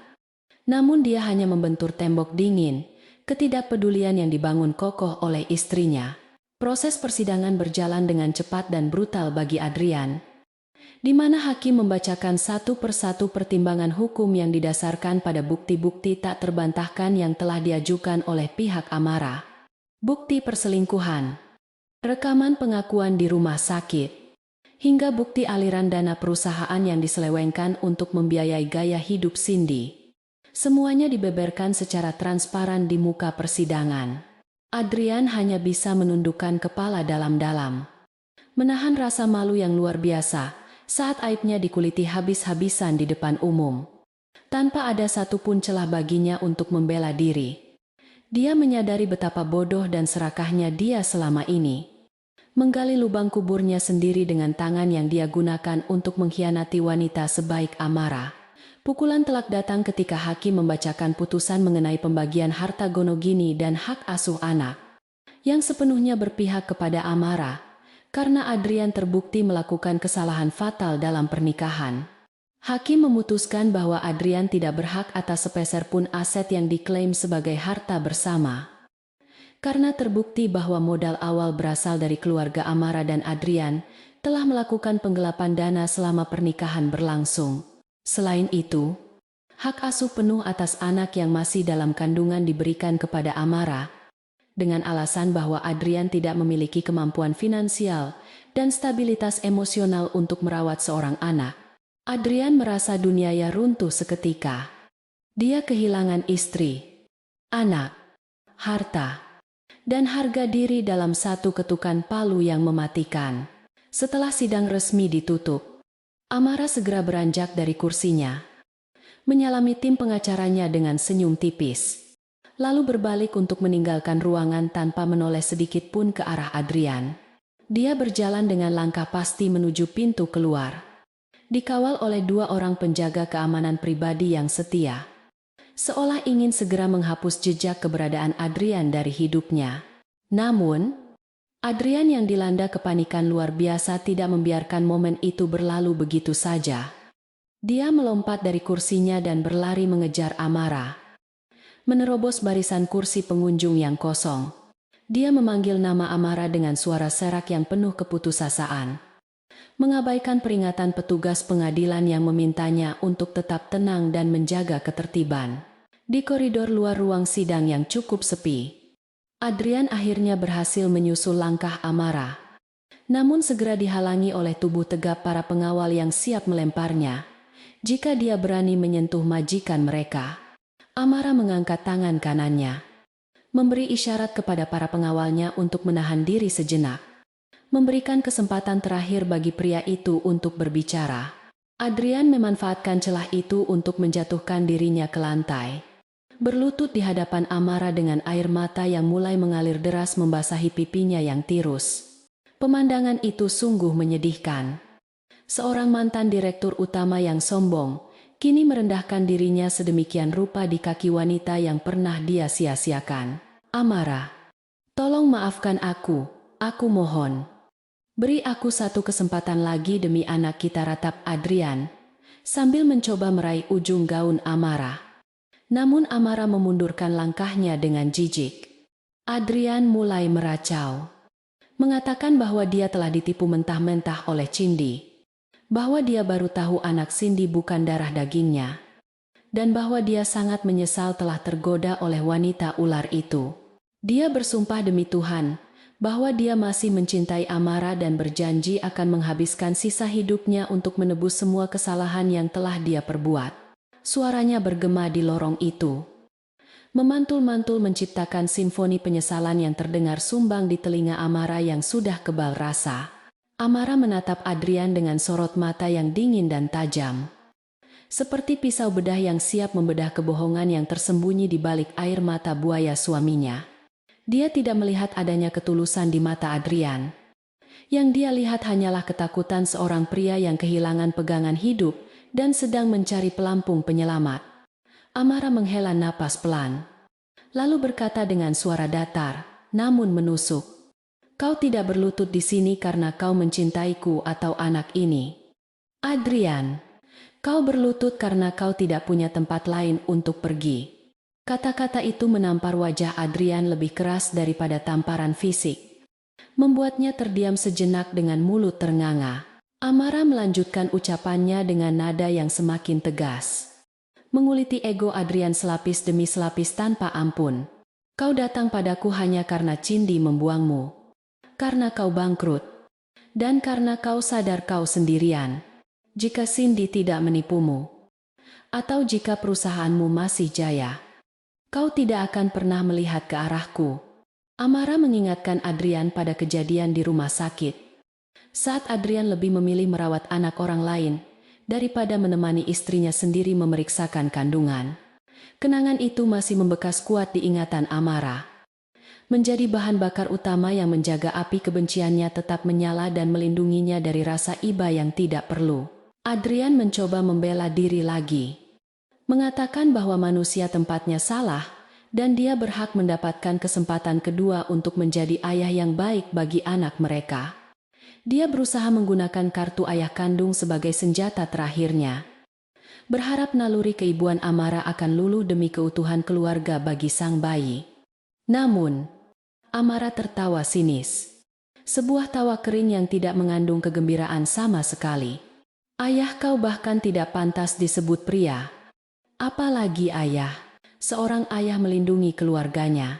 Namun dia hanya membentur tembok dingin, ketidakpedulian yang dibangun kokoh oleh istrinya. Proses persidangan berjalan dengan cepat dan brutal bagi Adrian, di mana hakim membacakan satu persatu pertimbangan hukum yang didasarkan pada bukti-bukti tak terbantahkan yang telah diajukan oleh pihak Amara. Bukti perselingkuhan, rekaman pengakuan di rumah sakit, hingga bukti aliran dana perusahaan yang diselewengkan untuk membiayai gaya hidup Cindy. Semuanya dibeberkan secara transparan di muka persidangan. Adrian hanya bisa menundukkan kepala dalam-dalam, menahan rasa malu yang luar biasa saat aibnya dikuliti habis-habisan di depan umum, tanpa ada satupun celah baginya untuk membela diri. Dia menyadari betapa bodoh dan serakahnya dia selama ini, menggali lubang kuburnya sendiri dengan tangan yang dia gunakan untuk mengkhianati wanita sebaik Amara. Pukulan telak datang ketika hakim membacakan putusan mengenai pembagian harta gonogini dan hak asuh anak, yang sepenuhnya berpihak kepada Amara, karena Adrian terbukti melakukan kesalahan fatal dalam pernikahan. Hakim memutuskan bahwa Adrian tidak berhak atas sepeser pun aset yang diklaim sebagai harta bersama. Karena terbukti bahwa modal awal berasal dari keluarga Amara dan Adrian telah melakukan penggelapan dana selama pernikahan berlangsung. Selain itu, hak asuh penuh atas anak yang masih dalam kandungan diberikan kepada Amara, dengan alasan bahwa Adrian tidak memiliki kemampuan finansial dan stabilitas emosional untuk merawat seorang anak. Adrian merasa dunianya runtuh seketika. Dia kehilangan istri, anak, harta, dan harga diri dalam satu ketukan palu yang mematikan. Setelah sidang resmi ditutup, Amara segera beranjak dari kursinya, menyalami tim pengacaranya dengan senyum tipis, lalu berbalik untuk meninggalkan ruangan tanpa menoleh sedikit pun ke arah Adrian. Dia berjalan dengan langkah pasti menuju pintu keluar, dikawal oleh dua orang penjaga keamanan pribadi yang setia, seolah ingin segera menghapus jejak keberadaan Adrian dari hidupnya. Namun, Adrian yang dilanda kepanikan luar biasa tidak membiarkan momen itu berlalu begitu saja. Dia melompat dari kursinya dan berlari mengejar Amara, menerobos barisan kursi pengunjung yang kosong, Dia memanggil nama Amara dengan suara serak yang penuh keputusasaan, mengabaikan peringatan petugas pengadilan yang memintanya untuk tetap tenang dan menjaga ketertiban. Di koridor luar ruang sidang yang cukup sepi, Adrian akhirnya berhasil menyusul langkah Amara. Namun segera dihalangi oleh tubuh tegap para pengawal yang siap melemparnya jika dia berani menyentuh majikan mereka. Amara mengangkat tangan kanannya, memberi isyarat kepada para pengawalnya untuk menahan diri sejenak, memberikan kesempatan terakhir bagi pria itu untuk berbicara. Adrian memanfaatkan celah itu untuk menjatuhkan dirinya ke lantai, berlutut di hadapan Amara dengan air mata yang mulai mengalir deras membasahi pipinya yang tirus. Pemandangan itu sungguh menyedihkan. Seorang mantan direktur utama yang sombong, kini merendahkan dirinya sedemikian rupa di kaki wanita yang pernah dia sia-siakan. Amara, tolong maafkan aku mohon. Beri aku satu kesempatan lagi demi anak kita, ratap Adrian, sambil mencoba meraih ujung gaun Amara. Namun Amara memundurkan langkahnya dengan jijik. Adrian mulai meracau, mengatakan bahwa dia telah ditipu mentah-mentah oleh Cindy, bahwa dia baru tahu anak Cindy bukan darah dagingnya, dan bahwa dia sangat menyesal telah tergoda oleh wanita ular itu. Dia bersumpah demi Tuhan bahwa dia masih mencintai Amara dan berjanji akan menghabiskan sisa hidupnya untuk menebus semua kesalahan yang telah dia perbuat. Suaranya bergema di lorong itu, memantul-mantul menciptakan simfoni penyesalan yang terdengar sumbang di telinga Amara yang sudah kebal rasa. Amara menatap Adrian dengan sorot mata yang dingin dan tajam, seperti pisau bedah yang siap membedah kebohongan yang tersembunyi di balik air mata buaya suaminya. Dia tidak melihat adanya ketulusan di mata Adrian. Yang dia lihat hanyalah ketakutan seorang pria yang kehilangan pegangan hidup dan sedang mencari pelampung penyelamat. Amara menghela napas pelan, lalu berkata dengan suara datar, namun menusuk, "Kau tidak berlutut di sini karena kau mencintaiku atau anak ini. Adrian, kau berlutut karena kau tidak punya tempat lain untuk pergi." Kata-kata itu menampar wajah Adrian lebih keras daripada tamparan fisik, membuatnya terdiam sejenak dengan mulut ternganga. Amara melanjutkan ucapannya dengan nada yang semakin tegas, menguliti ego Adrian selapis demi selapis tanpa ampun. "Kau datang padaku hanya karena Cindy membuangmu, karena kau bangkrut, dan karena kau sadar kau sendirian. Jika Cindy tidak menipumu, atau jika perusahaanmu masih jaya, kau tidak akan pernah melihat ke arahku." Amara mengingatkan Adrian pada kejadian di rumah sakit, saat Adrian lebih memilih merawat anak orang lain daripada menemani istrinya sendiri memeriksakan kandungan. Kenangan itu masih membekas kuat di ingatan Amara, menjadi bahan bakar utama yang menjaga api kebenciannya tetap menyala dan melindunginya dari rasa iba yang tidak perlu. Adrian mencoba membela diri lagi, mengatakan bahwa manusia tempatnya salah dan dia berhak mendapatkan kesempatan kedua untuk menjadi ayah yang baik bagi anak mereka. Dia berusaha menggunakan kartu ayah kandung sebagai senjata terakhirnya, berharap naluri keibuan Amara akan luluh demi keutuhan keluarga bagi sang bayi. Namun, Amara tertawa sinis, sebuah tawa kering yang tidak mengandung kegembiraan sama sekali. "Ayah kau bahkan tidak pantas disebut pria. Apalagi ayah. Seorang ayah melindungi keluarganya,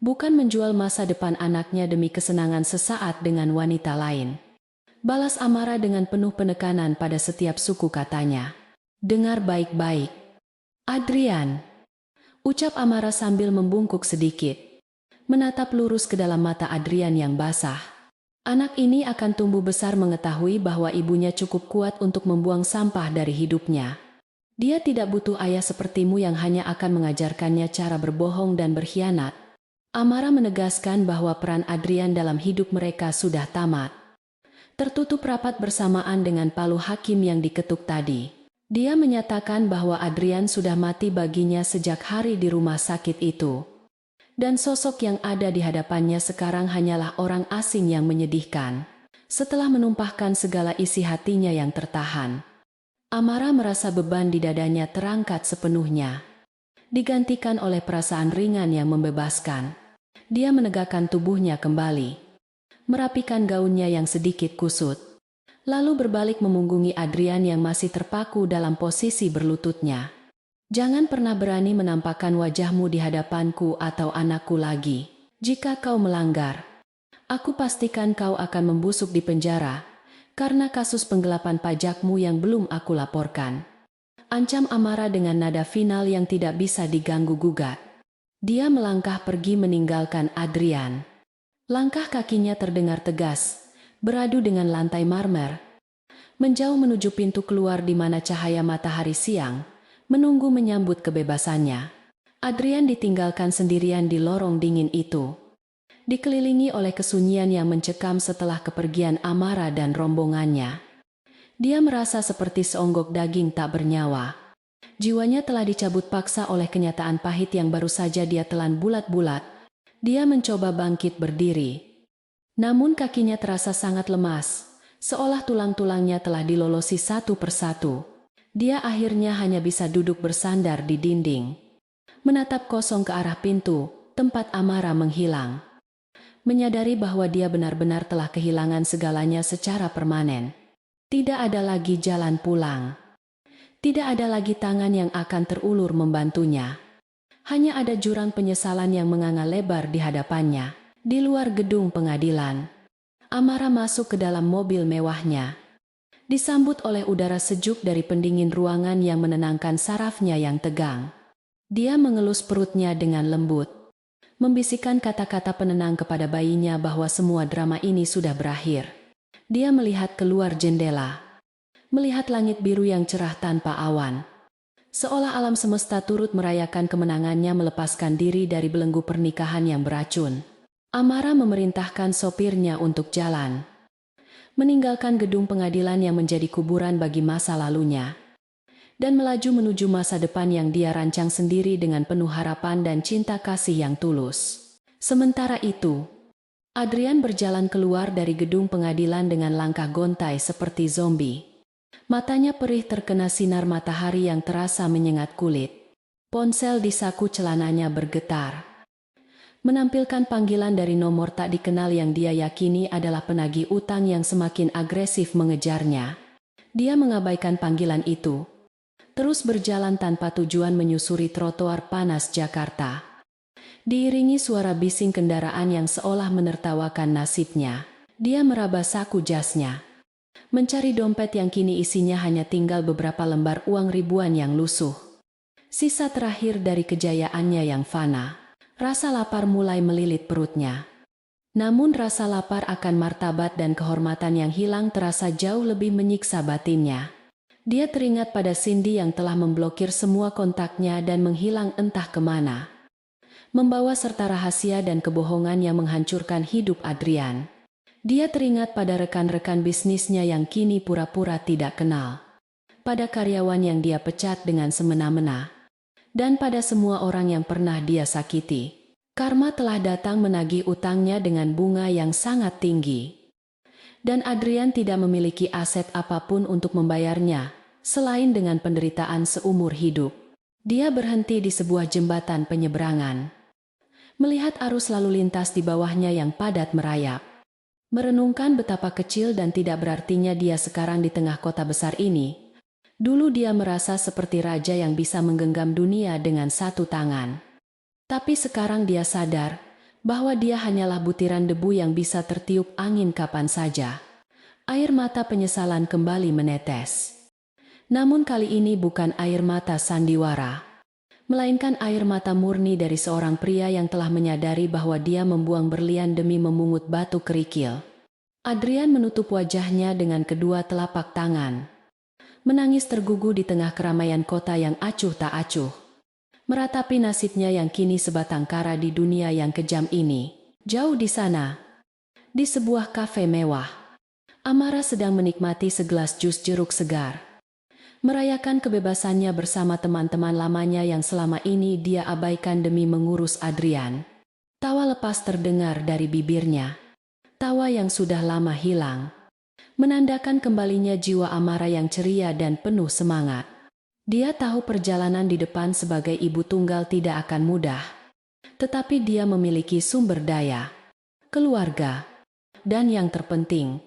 bukan menjual masa depan anaknya demi kesenangan sesaat dengan wanita lain." Balas Amara dengan penuh penekanan pada setiap suku katanya. "Dengar baik-baik, Adrian," ucap Amara sambil membungkuk sedikit, menatap lurus ke dalam mata Adrian yang basah. "Anak ini akan tumbuh besar mengetahui bahwa ibunya cukup kuat untuk membuang sampah dari hidupnya. Dia tidak butuh ayah sepertimu yang hanya akan mengajarkannya cara berbohong dan berkhianat." Amara menegaskan bahwa peran Adrian dalam hidup mereka sudah tamat, tertutup rapat bersamaan dengan palu hakim yang diketuk tadi. Dia menyatakan bahwa Adrian sudah mati baginya sejak hari di rumah sakit itu, dan sosok yang ada di hadapannya sekarang hanyalah orang asing yang menyedihkan. Setelah menumpahkan segala isi hatinya yang tertahan, Amara merasa beban di dadanya terangkat sepenuhnya, digantikan oleh perasaan ringan yang membebaskan. Dia menegakkan tubuhnya kembali, merapikan gaunnya yang sedikit kusut, lalu berbalik memunggungi Adrian yang masih terpaku dalam posisi berlututnya. Jangan pernah berani menampakkan wajahmu di hadapanku atau anakku lagi. Jika kau melanggar, aku pastikan kau akan membusuk di penjara karena kasus penggelapan pajakmu yang belum aku laporkan. Ancam Amara dengan nada final yang tidak bisa diganggu-gugat. Dia melangkah pergi meninggalkan Adrian. Langkah kakinya terdengar tegas, beradu dengan lantai marmer, menjauh menuju pintu keluar di mana cahaya matahari siang menunggu menyambut kebebasannya. Adrian ditinggalkan sendirian di lorong dingin itu, dikelilingi oleh kesunyian yang mencekam setelah kepergian Amara dan rombongannya. Dia merasa seperti seonggok daging tak bernyawa. Jiwanya telah dicabut paksa oleh kenyataan pahit yang baru saja dia telan bulat-bulat. Dia mencoba bangkit berdiri, namun kakinya terasa sangat lemas, seolah tulang-tulangnya telah dilolosi satu persatu. Dia akhirnya hanya bisa duduk bersandar di dinding, menatap kosong ke arah pintu, tempat Amara menghilang. Menyadari bahwa dia benar-benar telah kehilangan segalanya secara permanen. Tidak ada lagi jalan pulang. Tidak ada lagi tangan yang akan terulur membantunya. Hanya ada jurang penyesalan yang menganga lebar di hadapannya. Di luar gedung pengadilan, Amara masuk ke dalam mobil mewahnya, disambut oleh udara sejuk dari pendingin ruangan yang menenangkan sarafnya yang tegang. Dia mengelus perutnya dengan lembut, membisikkan kata-kata penenang kepada bayinya bahwa semua drama ini sudah berakhir. Dia melihat keluar jendela, melihat langit biru yang cerah tanpa awan. Seolah alam semesta turut merayakan kemenangannya melepaskan diri dari belenggu pernikahan yang beracun. Amara memerintahkan sopirnya untuk jalan, meninggalkan gedung pengadilan yang menjadi kuburan bagi masa lalunya, dan melaju menuju masa depan yang dia rancang sendiri dengan penuh harapan dan cinta kasih yang tulus. Sementara itu, Adrian berjalan keluar dari gedung pengadilan dengan langkah gontai seperti zombie. Matanya perih terkena sinar matahari yang terasa menyengat kulit. Ponsel di saku celananya bergetar, menampilkan panggilan dari nomor tak dikenal yang dia yakini adalah penagih utang yang semakin agresif mengejarnya. Dia mengabaikan panggilan itu, terus berjalan tanpa tujuan menyusuri trotoar panas Jakarta. Diiringi suara bising kendaraan yang seolah menertawakan nasibnya, dia meraba saku jasnya, mencari dompet yang kini isinya hanya tinggal beberapa lembar uang ribuan yang lusuh. Sisa terakhir dari kejayaannya yang fana. Rasa lapar mulai melilit perutnya. Namun rasa lapar akan martabat dan kehormatan yang hilang terasa jauh lebih menyiksa batinnya. Dia teringat pada Cindy yang telah memblokir semua kontaknya dan menghilang entah kemana, membawa serta rahasia dan kebohongan yang menghancurkan hidup Adrian. Dia teringat pada rekan-rekan bisnisnya yang kini pura-pura tidak kenal, pada karyawan yang dia pecat dengan semena-mena, dan pada semua orang yang pernah dia sakiti. Karma telah datang menagih utangnya dengan bunga yang sangat tinggi, dan Adrian tidak memiliki aset apapun untuk membayarnya, selain dengan penderitaan seumur hidup. Dia berhenti di sebuah jembatan penyeberangan, melihat arus lalu lintas di bawahnya yang padat merayap. Merenungkan betapa kecil dan tidak berartinya dia sekarang di tengah kota besar ini. Dulu dia merasa seperti raja yang bisa menggenggam dunia dengan satu tangan. Tapi sekarang dia sadar bahwa dia hanyalah butiran debu yang bisa tertiup angin kapan saja. Air mata penyesalan kembali menetes. Namun kali ini bukan air mata sandiwara, melainkan air mata murni dari seorang pria yang telah menyadari bahwa dia membuang berlian demi memungut batu kerikil. Adrian menutup wajahnya dengan kedua telapak tangan, menangis tergugu di tengah keramaian kota yang acuh tak acuh, meratapi nasibnya yang kini sebatang kara di dunia yang kejam ini. Jauh di sana, di sebuah kafe mewah, Amara sedang menikmati segelas jus jeruk segar, merayakan kebebasannya bersama teman-teman lamanya yang selama ini dia abaikan demi mengurus Adrian. Tawa lepas terdengar dari bibirnya, tawa yang sudah lama hilang, menandakan kembalinya jiwa Amara yang ceria dan penuh semangat. Dia tahu perjalanan di depan sebagai ibu tunggal tidak akan mudah, Tetapi dia memiliki sumber daya, keluarga, dan yang terpenting,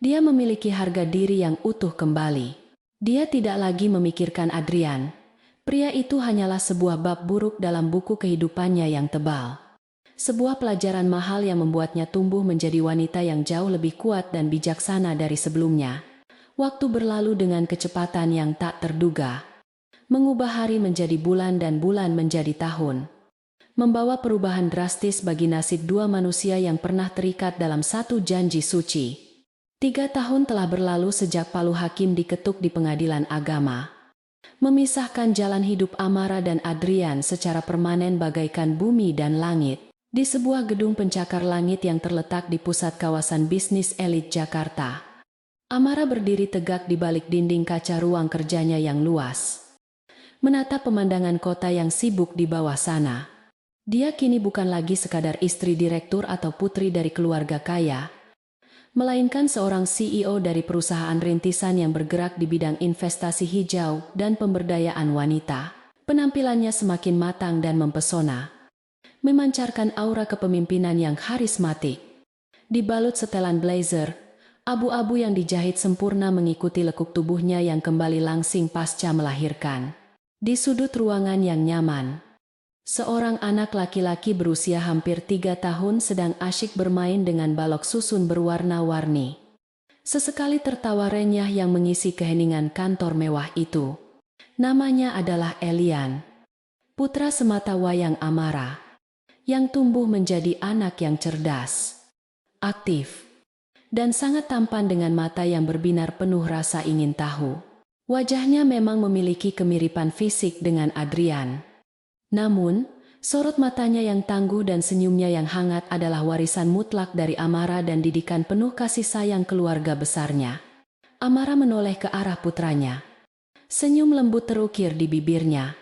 dia memiliki harga diri yang utuh kembali. Dia tidak lagi memikirkan Adrian. Pria itu hanyalah sebuah bab buruk dalam buku kehidupannya yang tebal. Sebuah pelajaran mahal yang membuatnya tumbuh menjadi wanita yang jauh lebih kuat dan bijaksana dari sebelumnya. Waktu berlalu dengan kecepatan yang tak terduga, mengubah hari menjadi bulan dan bulan menjadi tahun. Membawa perubahan drastis bagi nasib dua manusia yang pernah terikat dalam satu janji suci. 3 tahun telah berlalu sejak palu hakim diketuk di pengadilan agama, memisahkan jalan hidup Amara dan Adrian secara permanen bagaikan bumi dan langit. Di sebuah gedung pencakar langit yang terletak di pusat kawasan bisnis elit Jakarta, Amara berdiri tegak di balik dinding kaca ruang kerjanya yang luas, menatap pemandangan kota yang sibuk di bawah sana. Dia kini bukan lagi sekadar istri direktur atau putri dari keluarga kaya, melainkan seorang CEO dari perusahaan rintisan yang bergerak di bidang investasi hijau dan pemberdayaan wanita. Penampilannya semakin matang dan mempesona, memancarkan aura kepemimpinan yang karismatik. Dibalut setelan blazer, abu-abu yang dijahit sempurna mengikuti lekuk tubuhnya yang kembali langsing pasca melahirkan. Di sudut ruangan yang nyaman, seorang anak laki-laki berusia hampir 3 tahun sedang asyik bermain dengan balok susun berwarna-warni. Sesekali tertawa renyah yang mengisi keheningan kantor mewah itu. Namanya adalah Elian, putra semata wayang Amara, yang tumbuh menjadi anak yang cerdas, aktif, dan sangat tampan dengan mata yang berbinar penuh rasa ingin tahu. Wajahnya memang memiliki kemiripan fisik dengan Adrian. Namun, sorot matanya yang tangguh dan senyumnya yang hangat adalah warisan mutlak dari Amara dan didikan penuh kasih sayang keluarga besarnya. Amara menoleh ke arah putranya. Senyum lembut terukir di bibirnya,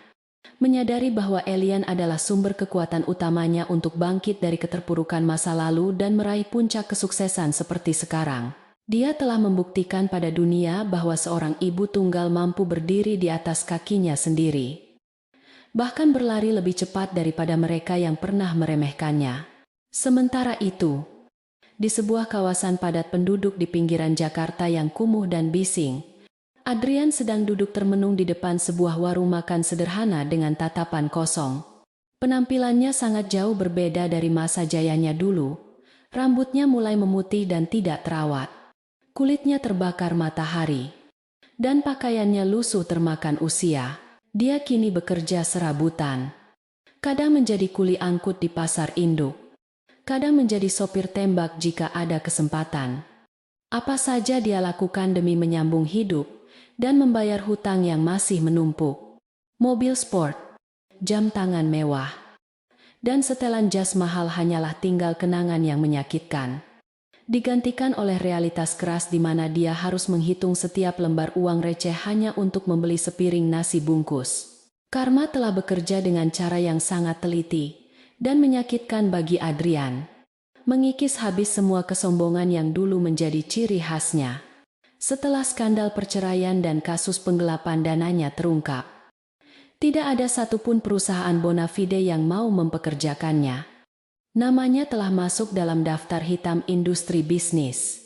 menyadari bahwa Elian adalah sumber kekuatan utamanya untuk bangkit dari keterpurukan masa lalu dan meraih puncak kesuksesan seperti sekarang. Dia telah membuktikan pada dunia bahwa seorang ibu tunggal mampu berdiri di atas kakinya sendiri, bahkan berlari lebih cepat daripada mereka yang pernah meremehkannya. Sementara itu, di sebuah kawasan padat penduduk di pinggiran Jakarta yang kumuh dan bising, Adrian sedang duduk termenung di depan sebuah warung makan sederhana dengan tatapan kosong. Penampilannya sangat jauh berbeda dari masa jayanya dulu. Rambutnya mulai memutih dan tidak terawat. Kulitnya terbakar matahari, dan pakaiannya lusuh termakan usia. Dia kini bekerja serabutan. Kadang menjadi kuli angkut di pasar induk, kadang menjadi sopir tembak jika ada kesempatan. Apa saja dia lakukan demi menyambung hidup dan membayar hutang yang masih menumpuk. Mobil sport, jam tangan mewah, dan setelan jas mahal hanyalah tinggal kenangan yang menyakitkan, digantikan oleh realitas keras di mana dia harus menghitung setiap lembar uang receh hanya untuk membeli sepiring nasi bungkus. Karma telah bekerja dengan cara yang sangat teliti dan menyakitkan bagi Adrian, mengikis habis semua kesombongan yang dulu menjadi ciri khasnya. Setelah skandal perceraian dan kasus penggelapan dananya terungkap, tidak ada satupun perusahaan bona fide yang mau mempekerjakannya. Namanya telah masuk dalam daftar hitam industri bisnis.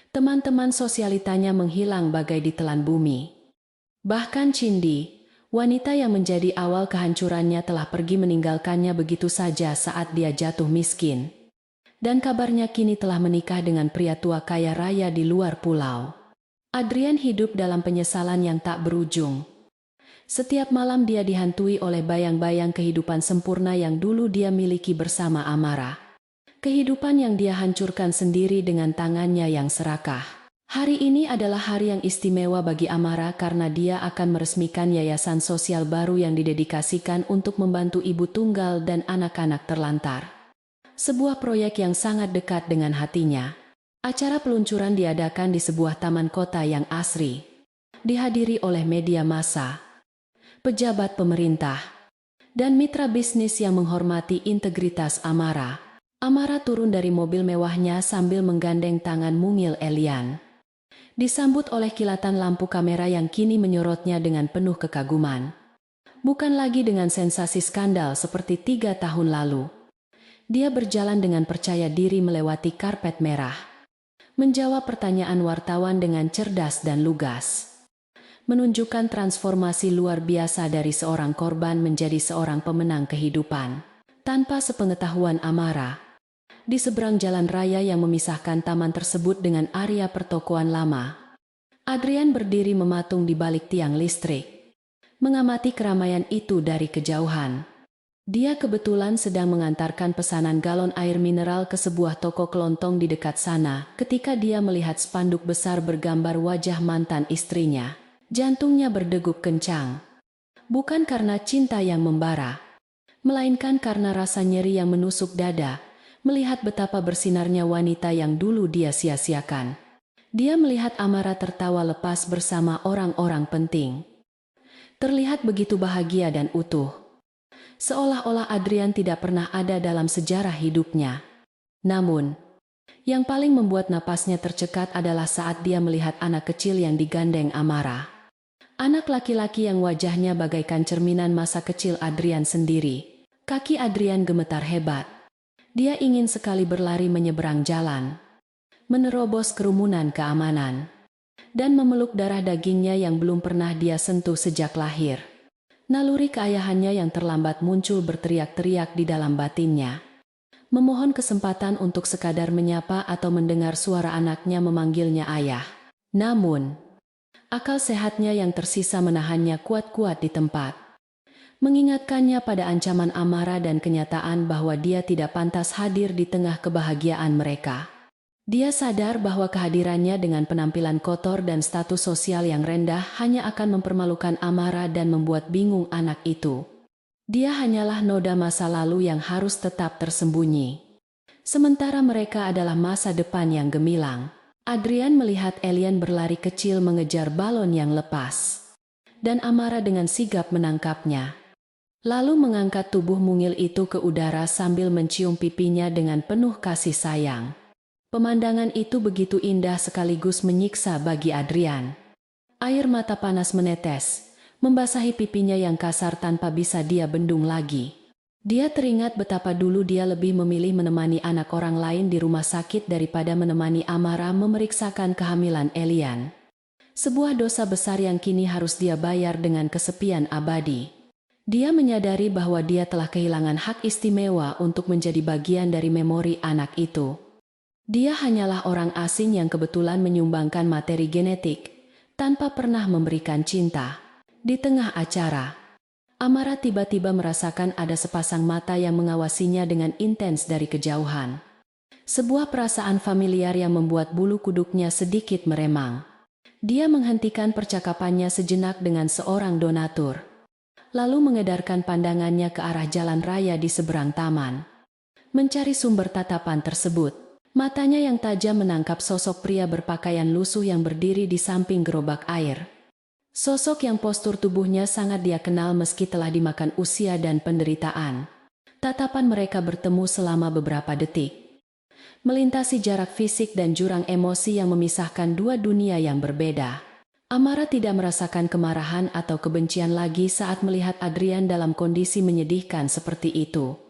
Teman-teman sosialitanya menghilang bagai ditelan bumi. Bahkan Cindy, wanita yang menjadi awal kehancurannya, telah pergi meninggalkannya begitu saja saat dia jatuh miskin. Dan kabarnya kini telah menikah dengan pria tua kaya raya di luar pulau. Adrian hidup dalam penyesalan yang tak berujung. Setiap malam dia dihantui oleh bayang-bayang kehidupan sempurna yang dulu dia miliki bersama Amara. Kehidupan yang dia hancurkan sendiri dengan tangannya yang serakah. Hari ini adalah hari yang istimewa bagi Amara karena dia akan meresmikan yayasan sosial baru yang didedikasikan untuk membantu ibu tunggal dan anak-anak terlantar. Sebuah proyek yang sangat dekat dengan hatinya. Acara peluncuran diadakan di sebuah taman kota yang asri, dihadiri oleh media massa, pejabat pemerintah, dan mitra bisnis yang menghormati integritas Amara. Amara turun dari mobil mewahnya sambil menggandeng tangan mungil Elian, disambut oleh kilatan lampu kamera yang kini menyorotnya dengan penuh kekaguman. Bukan lagi dengan sensasi skandal seperti 3 tahun lalu. Dia berjalan dengan percaya diri melewati karpet merah. Menjawab pertanyaan wartawan dengan cerdas dan lugas. Menunjukkan transformasi luar biasa dari seorang korban menjadi seorang pemenang kehidupan. Tanpa sepengetahuan Amara, di seberang jalan raya yang memisahkan taman tersebut dengan area pertokoan lama, Adrian berdiri mematung di balik tiang listrik, mengamati keramaian itu dari kejauhan. Dia kebetulan sedang mengantarkan pesanan galon air mineral ke sebuah toko kelontong di dekat sana ketika dia melihat spanduk besar bergambar wajah mantan istrinya. Jantungnya berdegup kencang. Bukan karena cinta yang membara, melainkan karena rasa nyeri yang menusuk dada, melihat betapa bersinarnya wanita yang dulu dia sia-siakan. Dia melihat Amara tertawa lepas bersama orang-orang penting. Terlihat begitu bahagia dan utuh. Seolah-olah Adrian tidak pernah ada dalam sejarah hidupnya. Namun, yang paling membuat napasnya tercekat adalah saat dia melihat anak kecil yang digandeng Amara. Anak laki-laki yang wajahnya bagaikan cerminan masa kecil Adrian sendiri. Kaki Adrian gemetar hebat. Dia ingin sekali berlari menyeberang jalan, menerobos kerumunan keamanan, dan memeluk darah dagingnya yang belum pernah dia sentuh sejak lahir. Naluri keayahannya yang terlambat muncul berteriak-teriak di dalam batinnya. Memohon kesempatan untuk sekadar menyapa atau mendengar suara anaknya memanggilnya ayah. Namun, akal sehatnya yang tersisa menahannya kuat-kuat di tempat. Mengingatkannya pada ancaman Amara dan kenyataan bahwa dia tidak pantas hadir di tengah kebahagiaan mereka. Dia sadar bahwa kehadirannya dengan penampilan kotor dan status sosial yang rendah hanya akan mempermalukan Amara dan membuat bingung anak itu. Dia hanyalah noda masa lalu yang harus tetap tersembunyi. Sementara mereka adalah masa depan yang gemilang. Adrian melihat alien berlari kecil mengejar balon yang lepas. Dan Amara dengan sigap menangkapnya. Lalu mengangkat tubuh mungil itu ke udara sambil mencium pipinya dengan penuh kasih sayang. Pemandangan itu begitu indah sekaligus menyiksa bagi Adrian. Air mata panas menetes, membasahi pipinya yang kasar tanpa bisa dia bendung lagi. Dia teringat betapa dulu dia lebih memilih menemani anak orang lain di rumah sakit daripada menemani Amara memeriksakan kehamilan alien. Sebuah dosa besar yang kini harus dia bayar dengan kesepian abadi. Dia menyadari bahwa dia telah kehilangan hak istimewa untuk menjadi bagian dari memori anak itu. Dia hanyalah orang asing yang kebetulan menyumbangkan materi genetik, tanpa pernah memberikan cinta. Di tengah acara, Amara tiba-tiba merasakan ada sepasang mata yang mengawasinya dengan intens dari kejauhan. Sebuah perasaan familiar yang membuat bulu kuduknya sedikit meremang. Dia menghentikan percakapannya sejenak dengan seorang donatur, lalu mengedarkan pandangannya ke arah jalan raya di seberang taman. Mencari sumber tatapan tersebut. Matanya yang tajam menangkap sosok pria berpakaian lusuh yang berdiri di samping gerobak air. Sosok yang postur tubuhnya sangat dia kenal meski telah dimakan usia dan penderitaan. Tatapan mereka bertemu selama beberapa detik. Melintasi jarak fisik dan jurang emosi yang memisahkan dua dunia yang berbeda. Amara tidak merasakan kemarahan atau kebencian lagi saat melihat Adrian dalam kondisi menyedihkan seperti itu.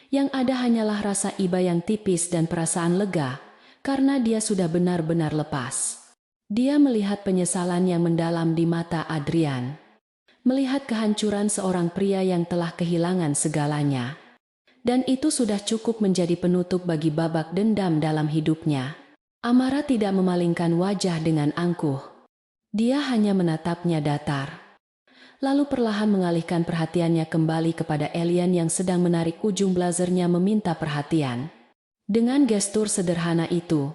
Yang ada hanyalah rasa iba yang tipis dan perasaan lega, karena dia sudah benar-benar lepas. Dia melihat penyesalan yang mendalam di mata Adrian. Melihat kehancuran seorang pria yang telah kehilangan segalanya. Dan itu sudah cukup menjadi penutup bagi babak dendam dalam hidupnya. Amara tidak memalingkan wajah dengan angkuh. Dia hanya menatapnya datar. Lalu perlahan mengalihkan perhatiannya kembali kepada alien yang sedang menarik ujung blazernya meminta perhatian. Dengan gestur sederhana itu,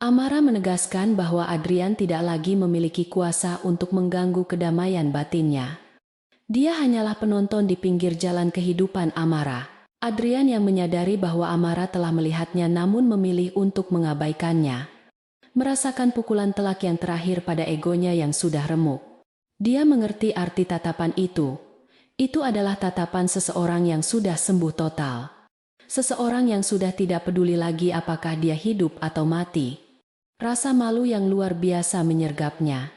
Amara menegaskan bahwa Adrian tidak lagi memiliki kuasa untuk mengganggu kedamaian batinnya. Dia hanyalah penonton di pinggir jalan kehidupan Amara. Adrian yang menyadari bahwa Amara telah melihatnya namun memilih untuk mengabaikannya. Merasakan pukulan telak yang terakhir pada egonya yang sudah remuk. Dia mengerti arti tatapan itu. Itu adalah tatapan seseorang yang sudah sembuh total. Seseorang yang sudah tidak peduli lagi apakah dia hidup atau mati. Rasa malu yang luar biasa menyergapnya.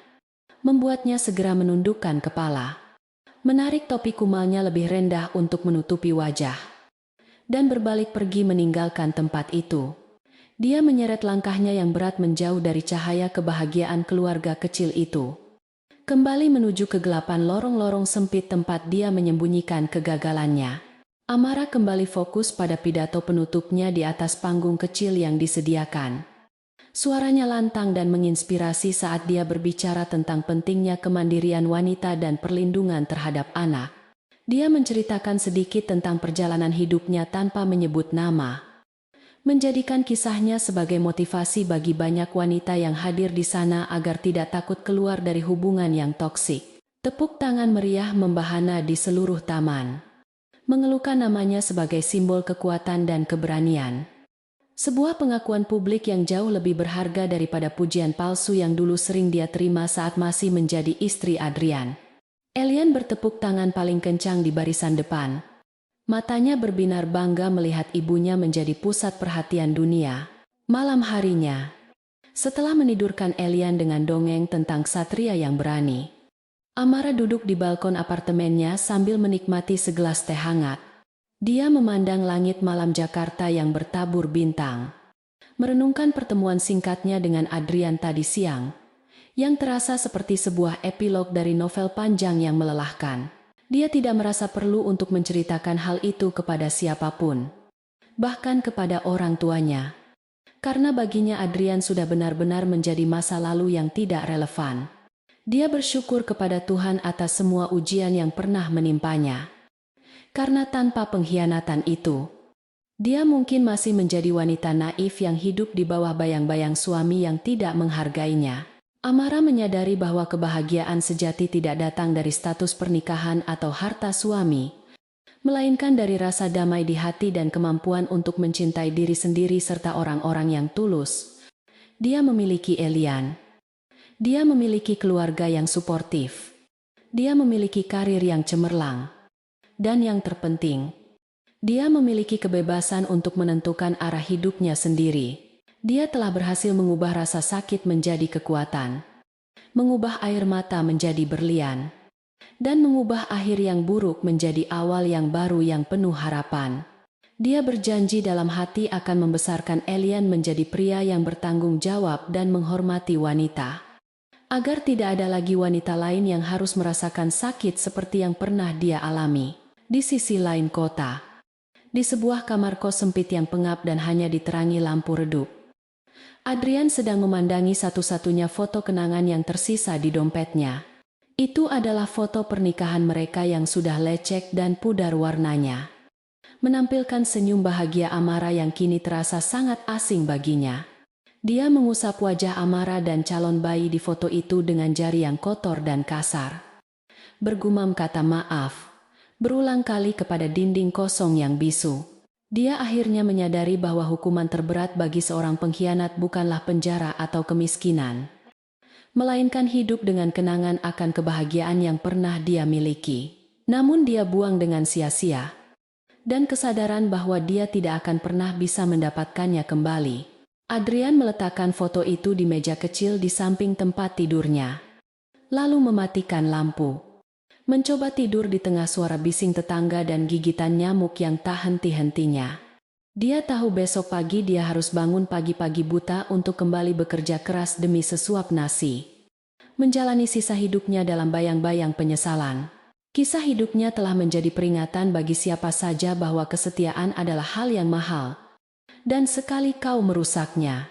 Membuatnya segera menundukkan kepala. menarik topi kumalnya lebih rendah untuk menutupi wajah, dan berbalik pergi meninggalkan tempat itu. Dia menyeret langkahnya yang berat menjauh dari cahaya kebahagiaan keluarga kecil itu. Kembali menuju kegelapan lorong-lorong sempit tempat dia menyembunyikan kegagalannya. Amara kembali fokus pada pidato penutupnya di atas panggung kecil yang disediakan. Suaranya lantang dan menginspirasi saat dia berbicara tentang pentingnya kemandirian wanita dan perlindungan terhadap anak. Dia menceritakan sedikit tentang perjalanan hidupnya tanpa menyebut nama, menjadikan kisahnya sebagai motivasi bagi banyak wanita yang hadir di sana agar tidak takut keluar dari hubungan yang toksik. Tepuk tangan meriah membahana di seluruh taman, mengeluhkan namanya sebagai simbol kekuatan dan keberanian. Sebuah pengakuan publik yang jauh lebih berharga daripada pujian palsu yang dulu sering dia terima saat masih menjadi istri Adrian. Elian bertepuk tangan paling kencang di barisan depan. Matanya berbinar bangga melihat ibunya menjadi pusat perhatian dunia. Malam harinya, setelah menidurkan Elian dengan dongeng tentang ksatria yang berani, Amara duduk di balkon apartemennya sambil menikmati segelas teh hangat. Dia memandang langit malam Jakarta yang bertabur bintang, merenungkan pertemuan singkatnya dengan Adrian tadi siang, yang terasa seperti sebuah epilog dari novel panjang yang melelahkan. Dia tidak merasa perlu untuk menceritakan hal itu kepada siapapun, bahkan kepada orang tuanya, karena baginya Adrian sudah benar-benar menjadi masa lalu yang tidak relevan. Dia bersyukur kepada Tuhan atas semua ujian yang pernah menimpanya, karena tanpa pengkhianatan itu, dia mungkin masih menjadi wanita naif yang hidup di bawah bayang-bayang suami yang tidak menghargainya. Amara menyadari bahwa kebahagiaan sejati tidak datang dari status pernikahan atau harta suami, melainkan dari rasa damai di hati dan kemampuan untuk mencintai diri sendiri serta orang-orang yang tulus. Dia memiliki Elian. Dia memiliki keluarga yang suportif. Dia memiliki karir yang cemerlang. Dan yang terpenting, dia memiliki kebebasan untuk menentukan arah hidupnya sendiri. Dia telah berhasil mengubah rasa sakit menjadi kekuatan, mengubah air mata menjadi berlian, dan mengubah akhir yang buruk menjadi awal yang baru yang penuh harapan. Dia berjanji dalam hati akan membesarkan Elian menjadi pria yang bertanggung jawab dan menghormati wanita, agar tidak ada lagi wanita lain yang harus merasakan sakit seperti yang pernah dia alami. Di sisi lain kota, di sebuah kamar kos sempit yang pengap dan hanya diterangi lampu redup, Adrian sedang memandangi satu-satunya foto kenangan yang tersisa di dompetnya. Itu adalah foto pernikahan mereka yang sudah lecek dan pudar warnanya, menampilkan senyum bahagia Amara yang kini terasa sangat asing baginya. Dia mengusap wajah Amara dan calon bayi di foto itu dengan jari yang kotor dan kasar. Bergumam kata maaf berulang kali kepada dinding kosong yang bisu. Dia akhirnya menyadari bahwa hukuman terberat bagi seorang pengkhianat bukanlah penjara atau kemiskinan, melainkan hidup dengan kenangan akan kebahagiaan yang pernah dia miliki, namun dia buang dengan sia-sia, dan kesadaran bahwa dia tidak akan pernah bisa mendapatkannya kembali. Adrian meletakkan foto itu di meja kecil di samping tempat tidurnya, lalu mematikan lampu. Mencoba tidur di tengah suara bising tetangga dan gigitan nyamuk yang tak henti-hentinya. Dia tahu besok pagi dia harus bangun pagi-pagi buta untuk kembali bekerja keras demi sesuap nasi, menjalani sisa hidupnya dalam bayang-bayang penyesalan. Kisah hidupnya telah menjadi peringatan bagi siapa saja bahwa kesetiaan adalah hal yang mahal, dan sekali kau merusaknya,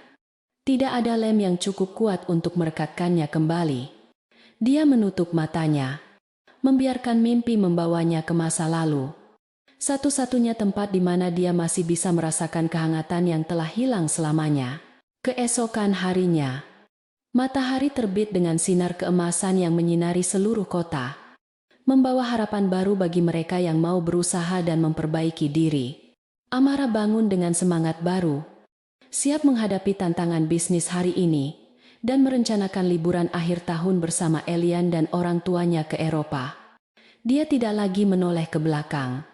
tidak ada lem yang cukup kuat untuk merekatkannya kembali. Dia menutup matanya, membiarkan mimpi membawanya ke masa lalu, satu-satunya tempat di mana dia masih bisa merasakan kehangatan yang telah hilang selamanya. Keesokan harinya, matahari terbit dengan sinar keemasan yang menyinari seluruh kota, membawa harapan baru bagi mereka yang mau berusaha dan memperbaiki diri. Amara bangun dengan semangat baru, siap menghadapi tantangan bisnis hari ini, dan merencanakan liburan akhir tahun bersama Elian dan orang tuanya ke Eropa. Dia tidak lagi menoleh ke belakang.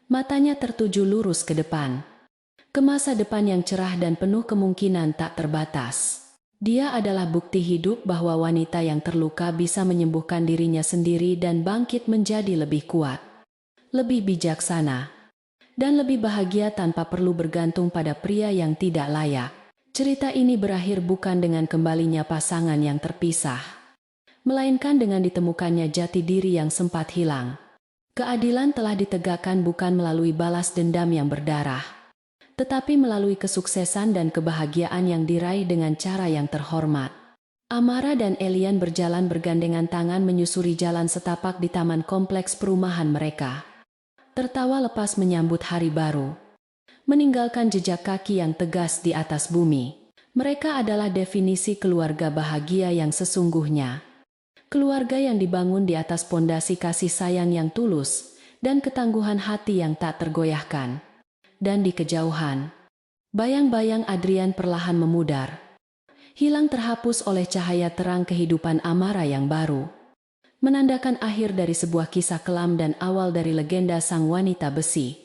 Matanya tertuju lurus ke depan, ke masa depan yang cerah dan penuh kemungkinan tak terbatas. Dia adalah bukti hidup bahwa wanita yang terluka bisa menyembuhkan dirinya sendiri dan bangkit menjadi lebih kuat, lebih bijaksana, dan lebih bahagia tanpa perlu bergantung pada pria yang tidak layak. Cerita ini berakhir bukan dengan kembalinya pasangan yang terpisah, melainkan dengan ditemukannya jati diri yang sempat hilang. Keadilan telah ditegakkan bukan melalui balas dendam yang berdarah, tetapi melalui kesuksesan dan kebahagiaan yang diraih dengan cara yang terhormat. Amara dan Elian berjalan bergandengan tangan menyusuri jalan setapak di taman kompleks perumahan mereka. Tertawa lepas menyambut hari baru, meninggalkan jejak kaki yang tegas di atas bumi. Mereka adalah definisi keluarga bahagia yang sesungguhnya. Keluarga yang dibangun di atas pondasi kasih sayang yang tulus dan ketangguhan hati yang tak tergoyahkan. Dan di kejauhan, bayang-bayang Adrian perlahan memudar, hilang terhapus oleh cahaya terang kehidupan Amara yang baru, menandakan akhir dari sebuah kisah kelam dan awal dari legenda sang wanita besi.